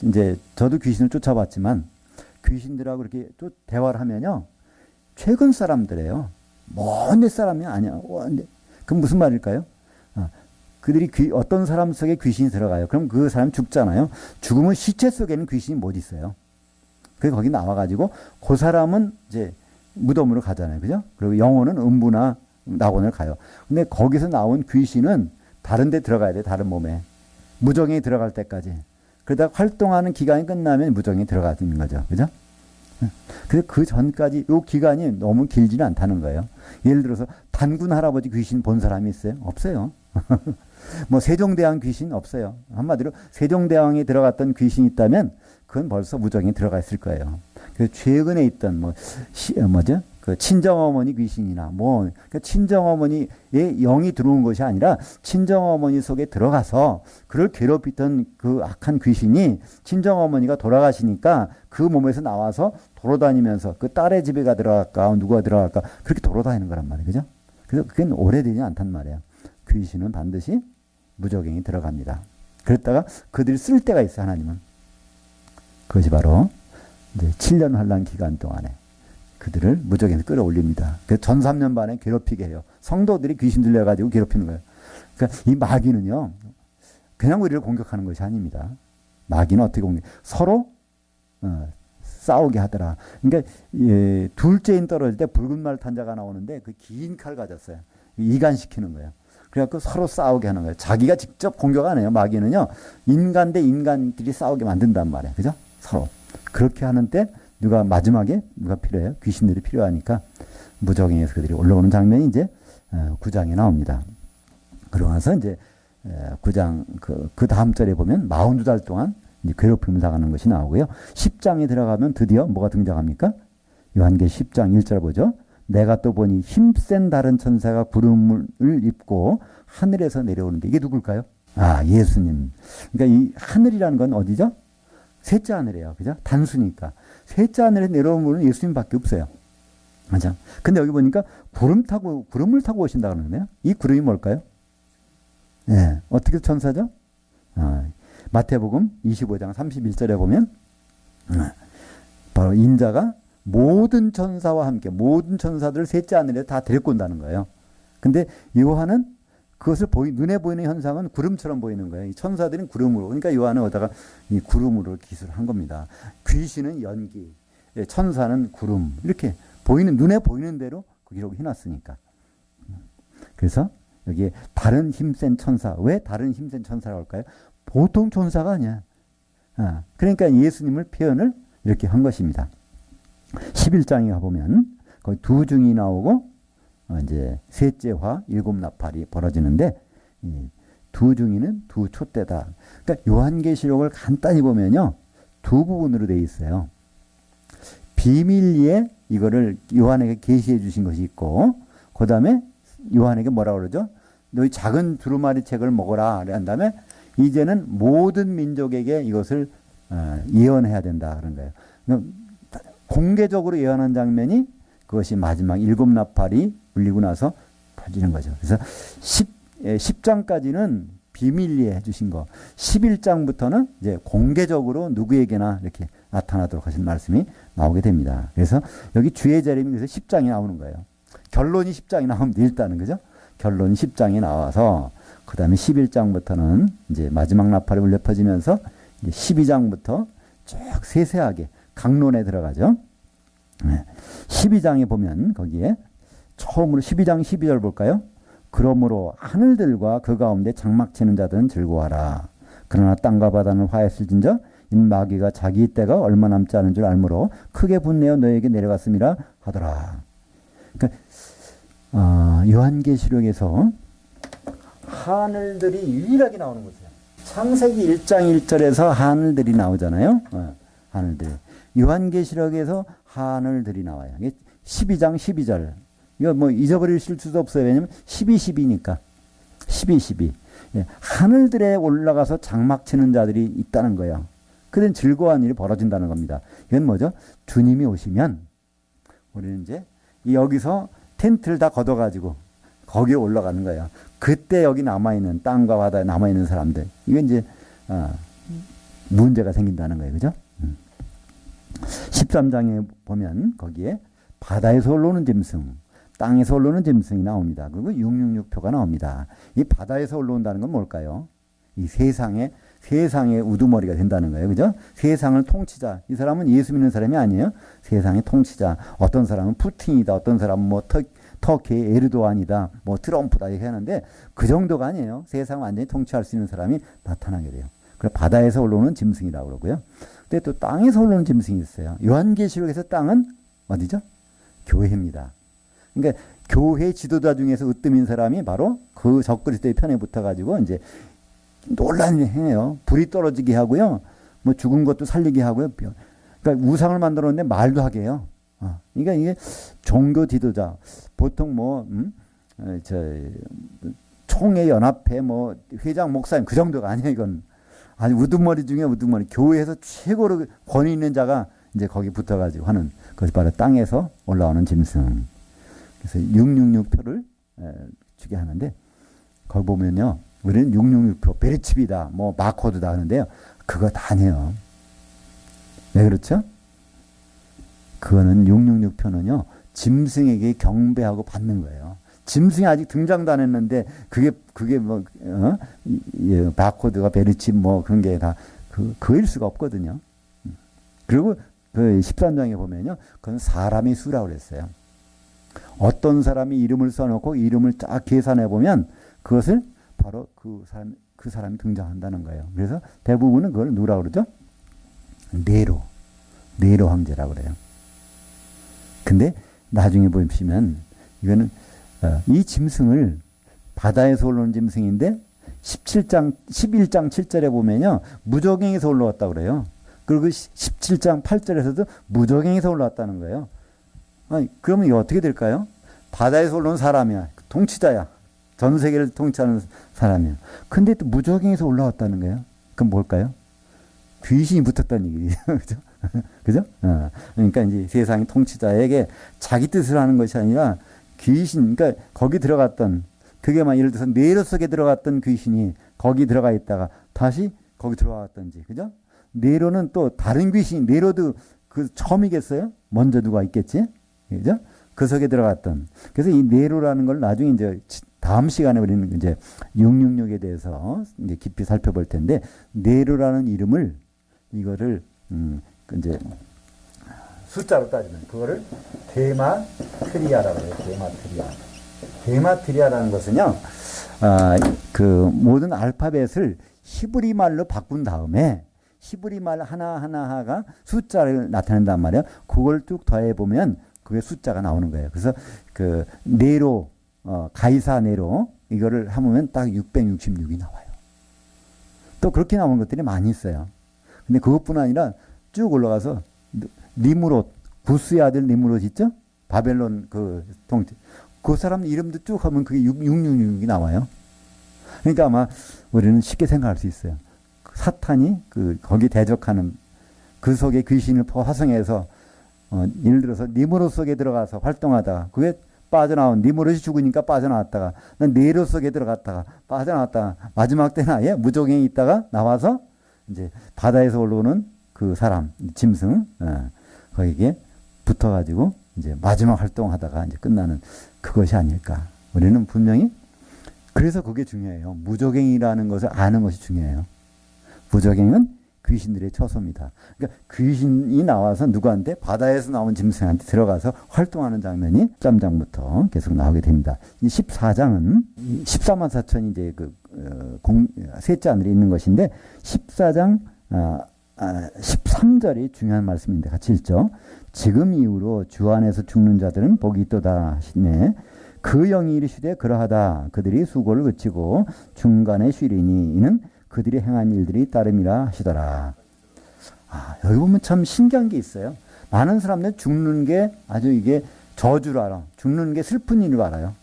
이제 저도 귀신을 쫓아봤지만 귀신들하고 이렇게 또 대화를 하면요, 최근 사람들이에요. 먼 데 사람이 아니야. 그럼 무슨 말일까요? 그들이 어떤 사람 속에 귀신이 들어가요. 그럼 그 사람 죽잖아요. 죽으면 시체 속에는 귀신이 못 있어요. 그래서 거기 나와가지고 그 사람은 이제 무덤으로 가잖아요. 그죠? 그리고 영혼은 음부나 낙원을 가요. 근데 거기서 나온 귀신은 다른 데 들어가야 돼. 다른 몸에. 무정에 들어갈 때까지. 그러다 활동하는 기간이 끝나면 무정에 들어가는 거죠. 그죠? 그래서 그 전까지 이 기간이 너무 길지는 않다는 거예요. 예를 들어서 단군 할아버지 귀신 본 사람이 있어요? 없어요. 뭐 세종대왕 귀신 없어요. 한마디로 세종대왕에 들어갔던 귀신이 있다면 그건 벌써 무정에 들어가 있을 거예요. 그래서 최근에 있던 그 친정어머니 귀신이나 그 친정어머니의 영이 들어온 것이 아니라 친정어머니 속에 들어가서 그를 괴롭히던 그 악한 귀신이 친정어머니가 돌아가시니까 그 몸에서 나와서 돌아다니면서 그 딸의 집에 들어갈까 누가 들어갈까 그렇게 돌아다니는 거란 말이에요. 그죠? 그래서 그게 오래되지 않단 말이에요. 귀신은 반드시 무저갱이 들어갑니다. 그랬다가 그들이 쓸 때가 있어요. 하나님은. 그것이 바로 이제 7년 환란 기간 동안에 그들을 무저갱에서 끌어올립니다. 그래서 전 3년 반에 괴롭히게 해요. 성도들이 귀신 들려가지고 괴롭히는 거예요. 그러니까 이 마귀는요, 그냥 우리를 공격하는 것이 아닙니다. 마귀는 어떻게 서로 싸우게 하더라. 그러니까 둘째인 떨어질 때 붉은 말 탄자가 나오는데 그 긴 칼 가졌어요. 이간시키는 거예요. 그래갖고 서로 싸우게 하는 거예요. 자기가 직접 공격 안 해요. 마귀는요, 인간 대 인간끼리 싸우게 만든단 말이에요. 그죠? 서로. 그렇게 하는 때 마지막에 누가 필요해요? 귀신들이 필요하니까 무적행에서 그들이 올라오는 장면이 이제 9장에 나옵니다. 그러고 나서 이제 9장 그 다음 절에 보면 42달 동안 이제 괴롭힘을 당하는 것이 나오고요. 10장에 들어가면 드디어 뭐가 등장합니까? 요한계시록 10장 1절 보죠. 내가 또 보니 힘센 다른 천사가 구름을 입고 하늘에서 내려오는데 이게 누굴까요? 아, 예수님. 그러니까 이 하늘이라는 건 어디죠? 셋째 하늘이에요. 그죠? 단수니까. 셋째 하늘에 내려온 분은 예수님밖에 없어요. 맞아. 근데 여기 보니까 구름을 타고 오신다 그러네요. 이 구름이 뭘까요? 네. 어떻게 천사죠? 마태복음 25장 31절에 보면, 바로 인자가 모든 천사와 함께, 모든 천사들을 셋째 하늘에 다 데리고 온다는 거예요. 근데 요한은 그것을 눈에 보이는 현상은 구름처럼 보이는 거예요. 이 천사들은 구름으로. 그러니까 요한은 어디다가 이 구름으로 기술한 겁니다. 귀신은 연기, 천사는 구름. 이렇게 눈에 보이는 대로 그 기록을 해놨으니까. 그래서 여기에 다른 힘센 천사. 왜 다른 힘센 천사라고 할까요? 보통 천사가 아니야. 그러니까 예수님을 표현을 이렇게 한 것입니다. 11장에 가보면 거기 두 중이 나오고 이제 셋째화 일곱 나팔이 벌어지는데, 두 중이는 두 촛대다. 그러니까 요한계시록을 간단히 보면요, 두 부분으로 되어 있어요. 비밀리에 이거를 요한에게 계시해 주신 것이 있고, 그 다음에 요한에게 뭐라고 그러죠? 너희 작은 두루마리 책을 먹어라. 그런 다음에 이제는 모든 민족에게 이것을 예언해야 된다. 그런 거예요. 공개적으로 예언한 장면이 그것이 마지막 일곱 나팔이 울리고 나서 퍼지는 거죠. 그래서 10장까지는 비밀리에 해주신 거, 11장부터는 이제 공개적으로 누구에게나 이렇게 나타나도록 하신 말씀이 나오게 됩니다. 그래서 여기 주의 재림이 그래서 10장이 나오는 거예요. 결론이 10장이 나오면 일단은, 그죠? 결론이 10장이 나와서, 그 다음에 11장부터는 이제 마지막 나팔이 울려 퍼지면서 12장부터 쭉 세세하게 강론에 들어가죠. 12장에 보면 거기에 처음으로 12장 12절 볼까요? 그러므로 하늘들과 그 가운데 장막 치는 자들은 즐거워하라. 그러나 땅과 바다는 화했을진저 이 마귀가 자기 때가 얼마 남지 않은 줄 알므로 크게 분내어 너에게 내려갔음이라 하더라. 그러니까 요한계시록에서 하늘들이 유일하게 나오는 곳이에요. 창세기 1장 1절에서 하늘들이 나오잖아요. 하늘들. 요한계시록에서 하늘들이 나와요. 12장 12절. 이거 뭐 잊어버리실 수도 없어요. 왜냐면 12, 12니까. 12, 12. 예, 하늘들에 올라가서 장막 치는 자들이 있다는 거예요. 그런 즐거운 일이 벌어진다는 겁니다. 이건 뭐죠? 주님이 오시면 우리는 이제 여기서 텐트를 다 걷어가지고 거기에 올라가는 거예요. 그때 여기 남아있는 땅과 바다에 남아있는 사람들. 이건 이제 문제가 생긴다는 거예요. 그죠? 13장에 보면 거기에 바다에서 올라오는 짐승, 땅에서 올라오는 짐승이 나옵니다. 그리고 666표가 나옵니다. 이 바다에서 올라온다는 건 뭘까요? 이 세상의 우두머리가 된다는 거예요. 그죠? 세상을 통치자. 이 사람은 예수 믿는 사람이 아니에요. 세상의 통치자. 어떤 사람은 푸틴이다. 어떤 사람은 뭐 터키의 에르도안이다. 뭐 트럼프다. 이렇게 하는데 그 정도가 아니에요. 세상을 완전히 통치할 수 있는 사람이 나타나게 돼요. 그래서 바다에서 올라오는 짐승이라고 그러고요. 근데 또 땅에서 올라오는 짐승이 있어요. 요한계시록에서 땅은 어디죠? 교회입니다. 그러니까 교회 지도자 중에서 으뜸인 사람이 바로 그 적그리스도의 편에 붙어가지고 이제 논란을 해요. 불이 떨어지게 하고요. 뭐 죽은 것도 살리게 하고요. 그러니까 우상을 만들었는데 말도 하게 해요. 그러니까 이게 종교 지도자 보통 총회 연합회 회장 목사님 그 정도가 아니에요. 이건 아주 우두머리 중에 우두머리. 교회에서 최고로 권위 있는 자가 이제 거기 붙어가지고 하는 그것이 바로 땅에서 올라오는 짐승. 그래서 666표를 주게 하는데 거기 보면요. 우리는 666표, 베리칩이다, 마코드다 하는데요. 그거 다 아니에요. 왜 그렇죠? 그거는 666표는요. 짐승에게 경배하고 받는 거예요. 짐승이 아직 등장도 안 했는데 그게 뭐 바코드가 베르치 뭐 그런 게 다 그일 수가 없거든요. 그리고 그 13장에 보면요, 그건 사람의 수라고 그랬어요. 어떤 사람이 이름을 써놓고 이름을 쫙 계산해 보면 그것을 바로 그 사람이 등장한다는 거예요. 그래서 대부분은 그걸 누구라고 그러죠? 네로 황제라고 그래요. 근데 나중에 보시면 이거는 이 짐승을 바다에서 올라온 짐승인데 11장 7절에 보면요, 무저갱에서 올라왔다고 그래요. 그리고 17장 8절에서도 무저갱에서 올라왔다는 거예요. 아니, 그러면 이거 어떻게 될까요? 바다에서 올라온 사람이야. 통치자야. 전 세계를 통치하는 사람이야. 근데 또 무저갱에서 올라왔다는 거예요. 그럼 뭘까요? 귀신이 붙었다는 얘기죠. 그죠? 그죠? 그러니까 이제 세상의 통치자에게 자기 뜻을 하는 것이 아니라 귀신, 그러니까 거기 들어갔던, 그게 막 예를 들어서 네로 속에 들어갔던 귀신이 거기 들어가 있다가 다시 거기 들어왔던지, 그죠? 네로는 또 다른 귀신, 네로도 그 처음이겠어요? 먼저 누가 있겠지? 그죠? 그 속에 들어갔던. 그래서 이 네로라는 걸 나중에 이제 다음 시간에 우리는 이제 666에 대해서 이제 깊이 살펴볼 텐데, 네로라는 이름을, 이거를, 이제 숫자로 따지면 그거를 게마트리아라고 해요. 게마트리아라는 것은요, 그 모든 알파벳을 히브리 말로 바꾼 다음에 히브리 말 하나하나가 숫자를 나타낸단 말이에요. 그걸 쭉 더해 보면 그게 숫자가 나오는 거예요. 그래서 그 네로, 가이사 네로 이거를 하면 딱 666이 나와요. 또 그렇게 나오는 것들이 많이 있어요. 근데 그것뿐 아니라 쭉 올라가서 니무롯, 구스의 아들 니무롯 있죠? 바벨론 그 통치. 그 사람 이름도 쭉 하면 그게 666이 나와요. 그러니까 아마 우리는 쉽게 생각할 수 있어요. 사탄이 거기 대적하는 그 속에 귀신을 화성해서 예를 들어서 니무롯 속에 들어가서 활동하다가 그게 빠져나온, 니무롯이 죽으니까 빠져나왔다가 네로 속에 들어갔다가 빠져나왔다가 마지막 때는 아예 무저갱이 있다가 나와서 이제 바다에서 올라오는 그 사람, 짐승, 거기에 붙어가지고 이제 마지막 활동하다가 이제 끝나는 그것이 아닐까. 우리는 분명히 그래서 그게 중요해요. 무저갱이라는 것을 아는 것이 중요해요. 무저갱은 귀신들의 처소입니다. 그러니까 귀신이 나와서 누구한테? 바다에서 나온 짐승한테 들어가서 활동하는 장면이 13장부터 계속 나오게 됩니다. 이 14장은 14만 4천이 이제 셋째 하늘에 있는 것인데 14장 13절이 중요한 말씀인데 같이 읽죠. 지금 이후로 주 안에서 죽는 자들은 복이 있도다 하시매 그 영이 이르시되 그러하다 그들이 수고를 그치고 중간에 쉬리니 이는 그들이 행한 일들이 따름이라 하시더라. 여기 보면 참 신기한 게 있어요. 많은 사람들은 죽는 게 아주 이게 저주를 알아. 죽는 게 슬픈 일을 알아요.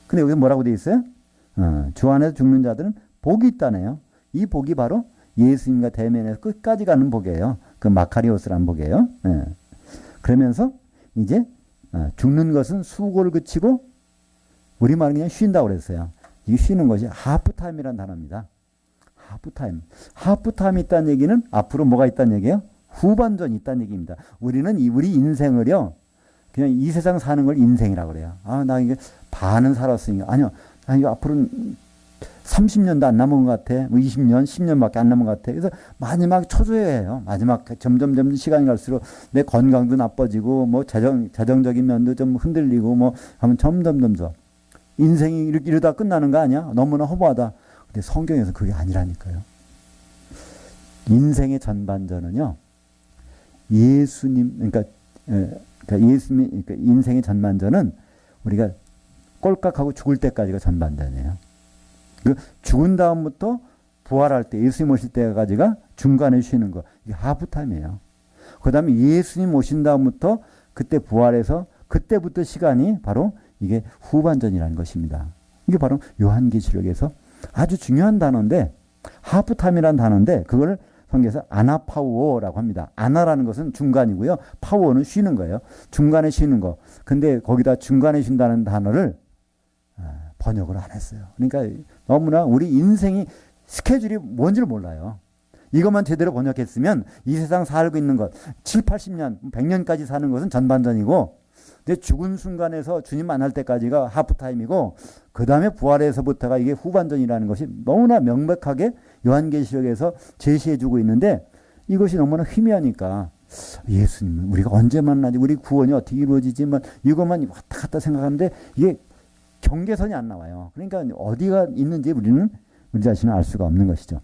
근데 여기 뭐라고 되어 있어요? 주 안에서 죽는 자들은 복이 있다네요. 이 복이 바로 예수님과 대면해서 끝까지 가는 복이에요. 그 마카리오스라는 복이에요. 그러면서 이제 죽는 것은 수고를 그치고 우리말은 그냥 쉰다고 그랬어요. 이 쉬는 것이 하프타임이라는 단어입니다. 하프타임. 하프타임이 있다는 얘기는 앞으로 뭐가 있다는 얘기예요? 후반전이 있다는 얘기입니다. 우리는 우리 인생을요, 그냥 이 세상 사는 걸 인생이라고 그래요. 나 이게 반은 살았으니까. 아니요. 나 이거 앞으로 30년도 안 남은 것 같아. 20년, 10년밖에 안 남은 것 같아. 그래서 마지막 초조해요. 마지막 점점 시간이 갈수록 내 건강도 나빠지고, 뭐 재정적인 면도 좀 흔들리고, 뭐 하면 점점. 인생이 이러다 끝나는 거 아니야? 너무나 허무하다. 근데 성경에서 그게 아니라니까요. 인생의 전반전은요, 예수님, 그러니까 인생의 전반전은 우리가 꼴깍하고 죽을 때까지가 전반전이에요. 죽은 다음부터 부활할 때, 예수님 오실 때까지가 중간에 쉬는 거. 이게 하프타임이에요. 그 다음에 예수님 오신 다음부터 그때 부활해서 그때부터 시간이 바로 이게 후반전이라는 것입니다. 이게 바로 요한계시록에서 아주 중요한 단어인데, 하프타임이라는 단어인데, 그걸 성경에서 아나파우오라고 합니다. 아나라는 것은 중간이고요. 파우오는 쉬는 거예요. 중간에 쉬는 거. 근데 거기다 중간에 쉰다는 단어를 번역을 안 했어요. 그러니까 너무나 우리 인생이 스케줄이 뭔지를 몰라요. 이것만 제대로 번역했으면 이 세상 살고 있는 것, 7, 80년, 100년까지 사는 것은 전반전이고, 근데 죽은 순간에서 주님 만날 때까지가 하프타임이고 그 다음에 부활에서부터가 이게 후반전이라는 것이 너무나 명백하게 요한계시록에서 제시해주고 있는데 이것이 너무나 희미하니까 예수님 우리가 언제 만나지 우리 구원이 어떻게 이루어지지 이것만 왔다 갔다 생각하는데 이게 경계선이 안 나와요. 그러니까 어디가 있는지 우리는 우리 자신을 알 수가 없는 것이죠.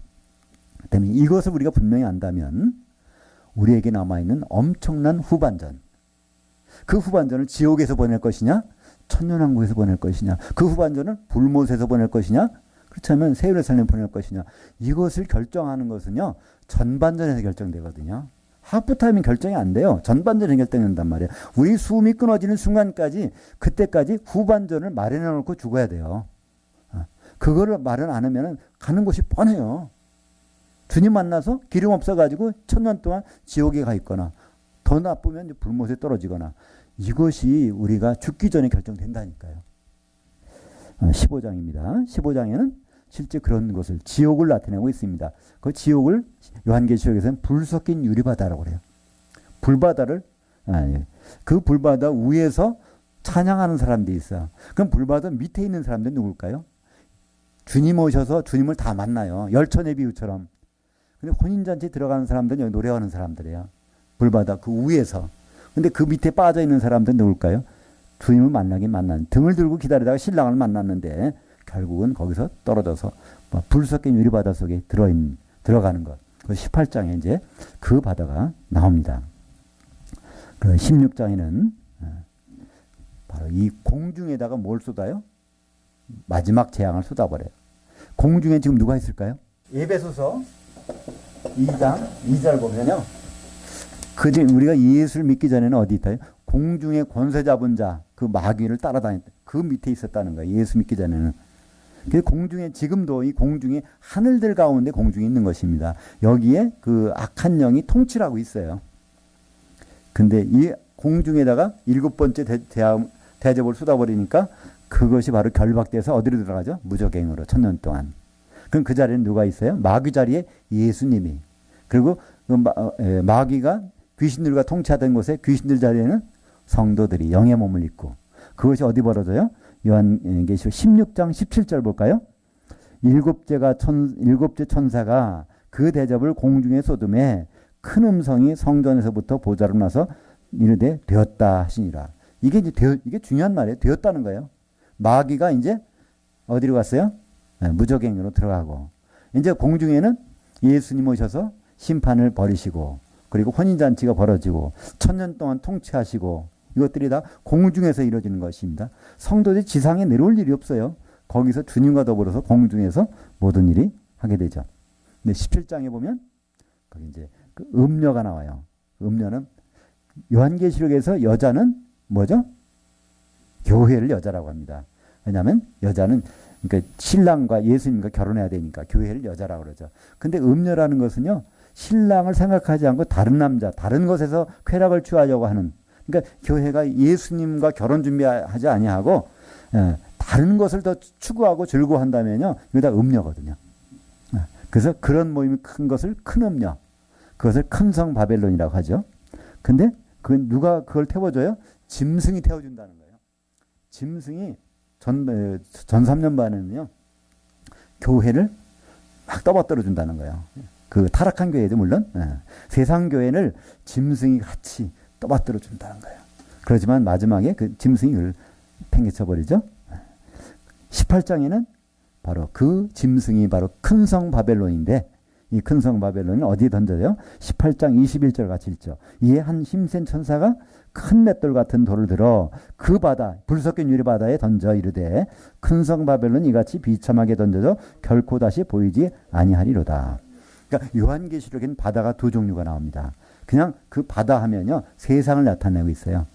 때문에 이것을 우리가 분명히 안다면 우리에게 남아있는 엄청난 후반전, 그 후반전을 지옥에서 보낼 것이냐 천년왕국에서 보낼 것이냐 그 후반전을 불못에서 보낼 것이냐 그렇다면 새 예루살렘에 보낼 것이냐 이것을 결정하는 것은요 전반전에서 결정되거든요. 하프타임은 결정이 안 돼요. 전반전에 결정된단 말이에요. 우리 숨이 끊어지는 순간까지 그때까지 후반전을 마련해 놓고 죽어야 돼요. 그거를 마련 안 하면 가는 곳이 뻔해요. 주님 만나서 기름 없어가지고 천년 동안 지옥에 가 있거나 더 나쁘면 불못에 떨어지거나 이것이 우리가 죽기 전에 결정된다니까요. 15장입니다. 15장에는 실제 그런 것을 지옥을 나타내고 있습니다. 그 지옥을 요한계시록에서는 불 섞인 유리바다라고 그래요. 불바다를 그 불바다 위에서 찬양하는 사람들이 있어요. 그럼 불바다 밑에 있는 사람들은 누굴까요? 주님 오셔서 주님을 다 만나요. 열천의 비유처럼. 근데 혼인잔치에 들어가는 사람들은 여기 노래하는 사람들이에요. 불바다 그 위에서. 근데 그 밑에 빠져 있는 사람들은 누굴까요? 주님을 만나긴 만난. 등을 들고 기다리다가 신랑을 만났는데 결국은 거기서 떨어져서 불 섞인 유리바다 속에 들어가는 것. 그 18장에 이제 그 바다가 나옵니다. 그 16장에는 바로 이 공중에다가 뭘 쏟아요? 마지막 재앙을 쏟아버려요. 공중에 지금 누가 있을까요? 에베소서 2장 2절 보면요. 우리가 예수를 믿기 전에는 어디 있다요? 공중에 권세 잡은 자, 그 마귀를 따라다녔다. 그 밑에 있었다는 거예요. 예수 믿기 전에는. 그 공중에 지금도 이 공중에 하늘들 가운데 공중에 있는 것입니다. 여기에 그 악한 영이 통치를 하고 있어요. 근데 이 공중에다가 7번째 대접을 쏟아버리니까 그것이 바로 결박돼서 어디로 들어가죠? 무저갱으로 천년 동안. 그럼 그 자리에는 누가 있어요? 마귀 자리에 예수님이. 그리고 그 마귀가 귀신들과 통치하던 곳에 귀신들 자리에는 성도들이 영의 몸을 입고 그것이 어디 벌어져요? 요한계시록 16장 17절 볼까요? 일곱째 천사가 그 대접을 공중에 쏟음에 큰 음성이 성전에서부터 보좌로 나서 이르되 되었다 하시니라. 이게 중요한 말이에요. 되었다는 거예요. 마귀가 이제 어디로 갔어요? 무저갱으로 들어가고 이제 공중에는 예수님 오셔서 심판을 벌이시고 그리고 혼인잔치가 벌어지고 천년 동안 통치하시고 이것들이 다 공중에서 이루어지는 것입니다. 성도들이 지상에 내려올 일이 없어요. 거기서 주님과 더불어서 공중에서 모든 일이 하게 되죠. 근데 17장에 보면 거기 이제 그 음녀가 나와요. 음녀는 요한계시록에서 여자는 뭐죠? 교회를 여자라고 합니다. 왜냐하면 여자는 그러니까 신랑과 예수님과 결혼해야 되니까 교회를 여자라고 그러죠. 근데 음녀라는 것은요. 신랑을 생각하지 않고 다른 남자, 다른 것에서 쾌락을 취하려고 하는 그러니까 교회가 예수님과 결혼 준비하지 아니하고 다른 것을 더 추구하고 즐거워한다면요. 이거 다 음녀거든요. 그래서 그런 모임이 큰 것을 큰 음녀. 그것을 큰 성 바벨론이라고 하죠. 근데 누가 그걸 태워줘요? 짐승이 태워준다는 거예요. 짐승이 전 3년 반에는요. 교회를 막 떠받들어 준다는 거예요. 그 타락한 교회죠, 물론. 세상 교회를 짐승이 같이 떠받들어 준다는 거예요. 그렇지만 마지막에 그 짐승이 그걸 팽개쳐 버리죠. 18장에는 바로 그 짐승이 바로 큰 성 바벨론인데 이 큰 성 바벨론은 어디에 던져져요? 18장 21절 같이 읽죠. 이에 한 힘센 천사가 큰 맷돌 같은 돌을 들어 그 바다 불 섞인 유리 바다에 던져 이르되 큰 성 바벨론 이같이 비참하게 던져져 결코 다시 보이지 아니하리로다. 그러니까 요한계시록에는 바다가 두 종류가 나옵니다. 그냥 그 바다 하면요. 세상을 나타내고 있어요.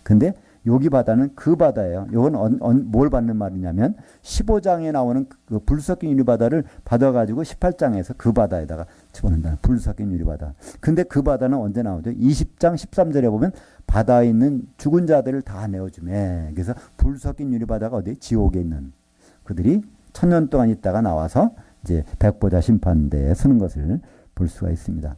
근데 여기 바다는 그 바다예요. 이건 뭘 받는 말이냐면 15장에 나오는 그 불 섞인 유리바다를 받아가지고 18장에서 그 바다에다가 집어넣는다. 불 섞인 유리바다. 근데 그 바다는 언제 나오죠? 20장 13절에 보면 바다에 있는 죽은 자들을 다 내어주매. 그래서 불 섞인 유리바다가 어디? 지옥에 있는 그들이 천년 동안 있다가 나와서 이제 백보자 심판대에 서는 것을 볼 수가 있습니다.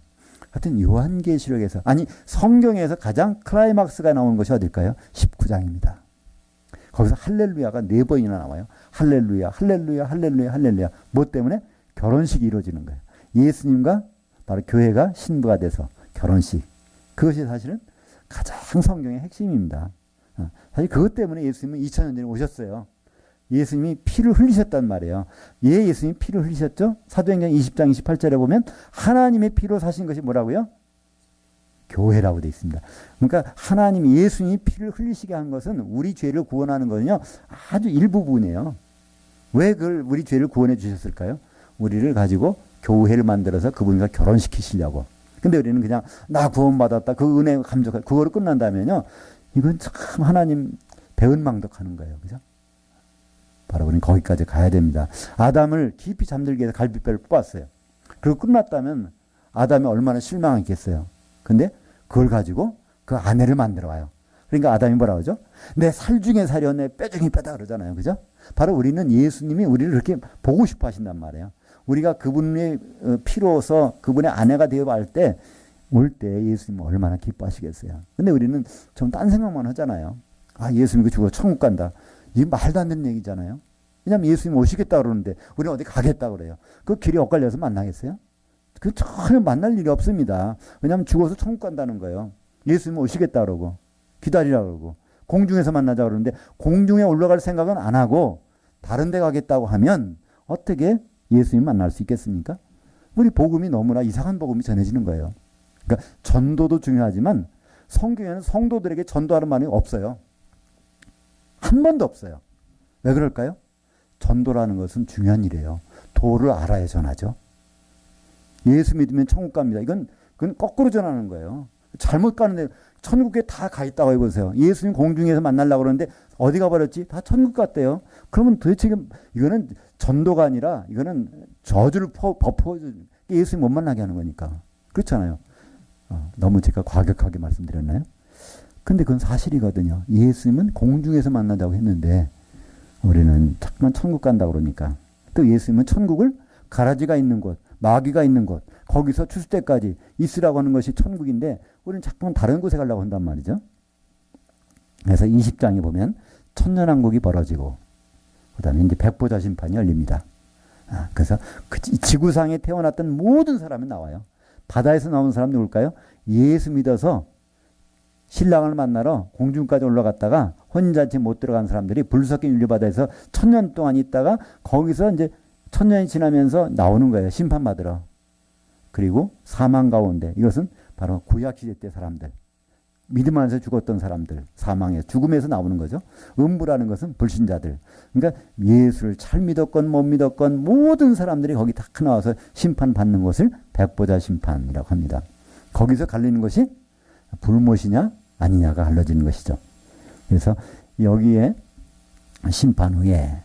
하여튼 요한계시록에서, 아니 성경에서 가장 클라이막스가 나오는 것이 어딜까요? 19장입니다. 거기서 할렐루야가 4번이나 나와요. 할렐루야, 할렐루야, 할렐루야, 할렐루야. 뭐 때문에? 결혼식이 이루어지는 거예요. 예수님과 바로 교회가 신부가 돼서 결혼식. 그것이 사실은 가장 성경의 핵심입니다. 사실 그것 때문에 예수님은 2000년 전에 오셨어요. 예수님이 피를 흘리셨단 말이에요. 예수님이 피를 흘리셨죠? 사도행전 20장 28절에 보면 하나님의 피로 사신 것이 뭐라고요? 교회라고 되어 있습니다. 그러니까 하나님이 예수님이 피를 흘리시게 한 것은 우리 죄를 구원하는 거는요. 아주 일부분이에요. 왜 그걸 우리 죄를 구원해 주셨을까요? 우리를 가지고 교회를 만들어서 그분과 결혼시키시려고. 근데 우리는 그냥 나 구원받았다. 그 은혜 감격하고 그거로 끝난다면요. 이건 참 하나님 배은망덕하는 거예요. 그죠? 바로 우리는 거기까지 가야 됩니다. 아담을 깊이 잠들게 해서 갈비뼈를 뽑았어요. 그리고 끝났다면 아담이 얼마나 실망했겠어요. 근데 그걸 가지고 그 아내를 만들어 와요. 그러니까 아담이 뭐라 그러죠? 내 살 중에 살이여 내 뼈 중에 뼈다 그러잖아요. 그죠? 바로 우리는 예수님이 우리를 그렇게 보고 싶어 하신단 말이에요. 우리가 그분의 피로서 그분의 아내가 되어 갈 때, 올 때 예수님은 얼마나 기뻐하시겠어요. 근데 우리는 좀 딴 생각만 하잖아요. 아, 예수님이 죽어서 천국 간다. 이게 말도 안 되는 얘기잖아요. 왜냐하면 예수님 오시겠다 그러는데 우리는 어디 가겠다 그래요. 그 길이 엇갈려서 만나겠어요? 그 전혀 만날 일이 없습니다. 왜냐하면 죽어서 천국 간다는 거예요. 예수님 오시겠다 그러고 기다리라 그러고 공중에서 만나자 그러는데 공중에 올라갈 생각은 안 하고 다른 데 가겠다고 하면 어떻게 예수님 만날 수 있겠습니까? 우리 복음이 너무나 이상한 복음이 전해지는 거예요. 그러니까 전도도 중요하지만 성경에는 성도들에게 전도하는 말이 없어요. 한 번도 없어요. 왜 그럴까요? 전도라는 것은 중요한 일이에요. 도를 알아야 전하죠. 예수 믿으면 천국 갑니다. 그건 거꾸로 전하는 거예요. 잘못 가는데 천국에 다 가 있다고 해보세요. 예수님 공중에서 만나려고 그러는데 어디 가버렸지? 다 천국 갔대요. 그러면 도대체 이거는 전도가 아니라 이거는 저주를 버퍼 예수님 못 만나게 하는 거니까. 그렇잖아요. 너무 제가 과격하게 말씀드렸나요? 근데 그건 사실이거든요. 예수님은 공중에서 만나자고 했는데 우리는 자꾸만 천국 간다고 그러니까. 또 예수님은 천국을 가라지가 있는 곳, 마귀가 있는 곳, 거기서 추수 때까지 있으라고 하는 것이 천국인데 우리는 자꾸만 다른 곳에 가려고 한단 말이죠. 그래서 20장에 보면 천년왕국이 벌어지고 그 다음에 이제 백보자 심판이 열립니다. 그래서 그 지구상에 태어났던 모든 사람이 나와요. 바다에서 나온 사람 누굴까요? 예수 믿어서 신랑을 만나러 공중까지 올라갔다가 혼인잔치 못 들어간 사람들이 불섞인 윤리바다에서 1000년 동안 있다가 거기서 이제 1000년이 지나면서 나오는 거예요. 심판받으러. 그리고 사망 가운데 이것은 바로 구약시대 때 사람들. 믿음 안에서 죽었던 사람들. 사망에 죽음에서 나오는 거죠. 음부라는 것은 불신자들. 그러니까 예수를 잘 믿었건 못 믿었건 모든 사람들이 거기 다 나와서 심판받는 것을 백보자 심판이라고 합니다. 거기서 갈리는 것이 불못이냐 아니냐가 갈라지는 것이죠. 그래서 여기에 심판 후에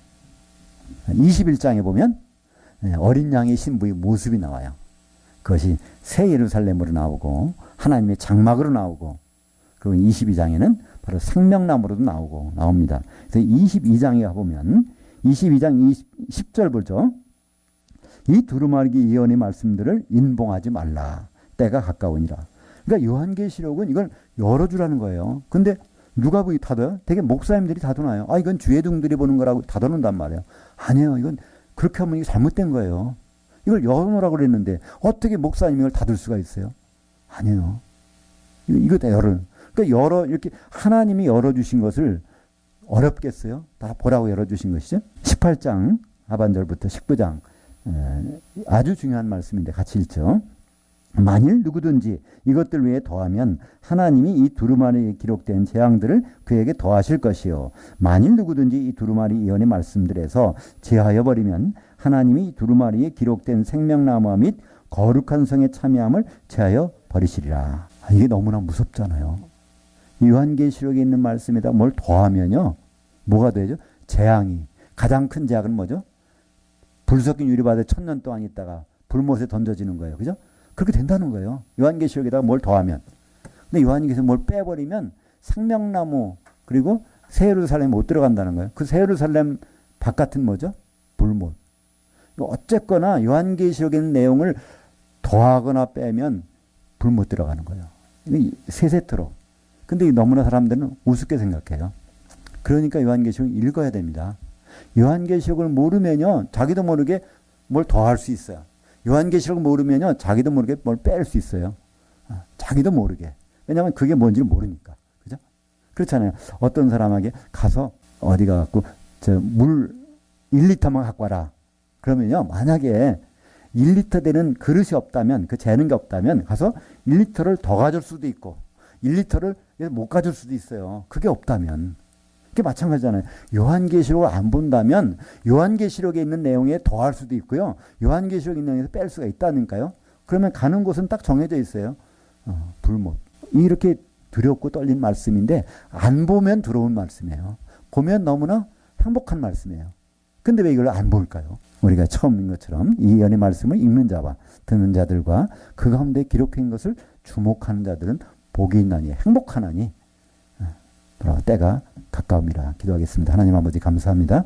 21장에 보면 어린 양의 신부의 모습이 나와요. 그것이 새 예루살렘으로 나오고 하나님의 장막으로 나오고 그리고 22장에는 바로 생명나무로도 나옵니다. 그래서 22장에 가보면 22장 10절 보죠. 이 두루마리 예언의 말씀들을 인봉하지 말라. 때가 가까우니라. 그러니까 요한계시록은 이걸 열어주라는 거예요. 근데 누가 보기 다둬요? 되게 목사님들이 다둬놔요. 아, 이건 주의둥들이 보는 거라고 다둬놓는단 말이에요. 아니에요. 이건 그렇게 하면 이게 잘못된 거예요. 이걸 열어놓으라고 그랬는데 어떻게 목사님이 이걸 닫을 수가 있어요? 아니에요. 이거 다 그러니까 이렇게 하나님이 열어주신 것을 어렵겠어요? 다 보라고 열어주신 것이죠. 18장 하반절부터 19장 아주 중요한 말씀인데 같이 읽죠. 만일 누구든지 이것들 외에 더하면 하나님이 이 두루마리에 기록된 재앙들을 그에게 더하실 것이요. 만일 누구든지 이 두루마리 예언의 말씀들에서 제하여 버리면 하나님이 이 두루마리에 기록된 생명나무와 및 거룩한 성의 참여함을 제하여 버리시리라. 이게 너무나 무섭잖아요. 요한계시록에 있는 말씀에다 뭘 더하면요. 뭐가 되죠? 재앙이. 가장 큰 재앙은 뭐죠? 불 섞인 유리바다에 1000년 동안 있다가 불못에 던져지는 거예요. 그죠? 그렇게 된다는 거예요. 요한계시록에다가 뭘 더하면. 근데 요한계시록에서 뭘 빼버리면 생명나무 그리고 새 예루살렘에 못 들어간다는 거예요. 그 새 예루살렘 바깥은 뭐죠? 불못. 어쨌거나 요한계시록에 있는 내용을 더하거나 빼면 불 못 들어가는 거예요. 세 세트로. 근데 너무나 사람들은 우습게 생각해요. 그러니까 요한계시록 읽어야 됩니다. 요한계시록을 모르면요, 자기도 모르게 뭘 더 할 수 있어요. 요한계시록을 모르면요, 자기도 모르게 뭘 뺄 수 있어요. 자기도 모르게. 왜냐하면 그게 뭔지를 모르니까. 그죠? 그렇잖아요. 어떤 사람에게 가서 어디 가갖고 물 1리터만 갖고 와라. 그러면요, 만약에 1리터 되는 그릇이 없다면, 그 재는 게 없다면 가서 1리터를 더 가져올 수도 있고 1리터를 못 가져올 수도 있어요. 그게 없다면. 그게 마찬가지잖아요. 요한계시록을 안 본다면 요한계시록에 있는 내용에 더할 수도 있고요. 요한계시록에 있는 내용에서 뺄 수가 있다니까요. 그러면 가는 곳은 딱 정해져 있어요. 불못. 이렇게 두렵고 떨린 말씀인데 안 보면 두려운 말씀이에요. 보면 너무나 행복한 말씀이에요. 근데 왜 이걸 안 볼까요? 우리가 처음인 것처럼 이 예언의 말씀을 읽는 자와 듣는 자들과 그 가운데 기록한 것을 주목하는 자들은 복이 있나니 행복하나니 때가 가까움이라 기도하겠습니다. 하나님 아버지 감사합니다.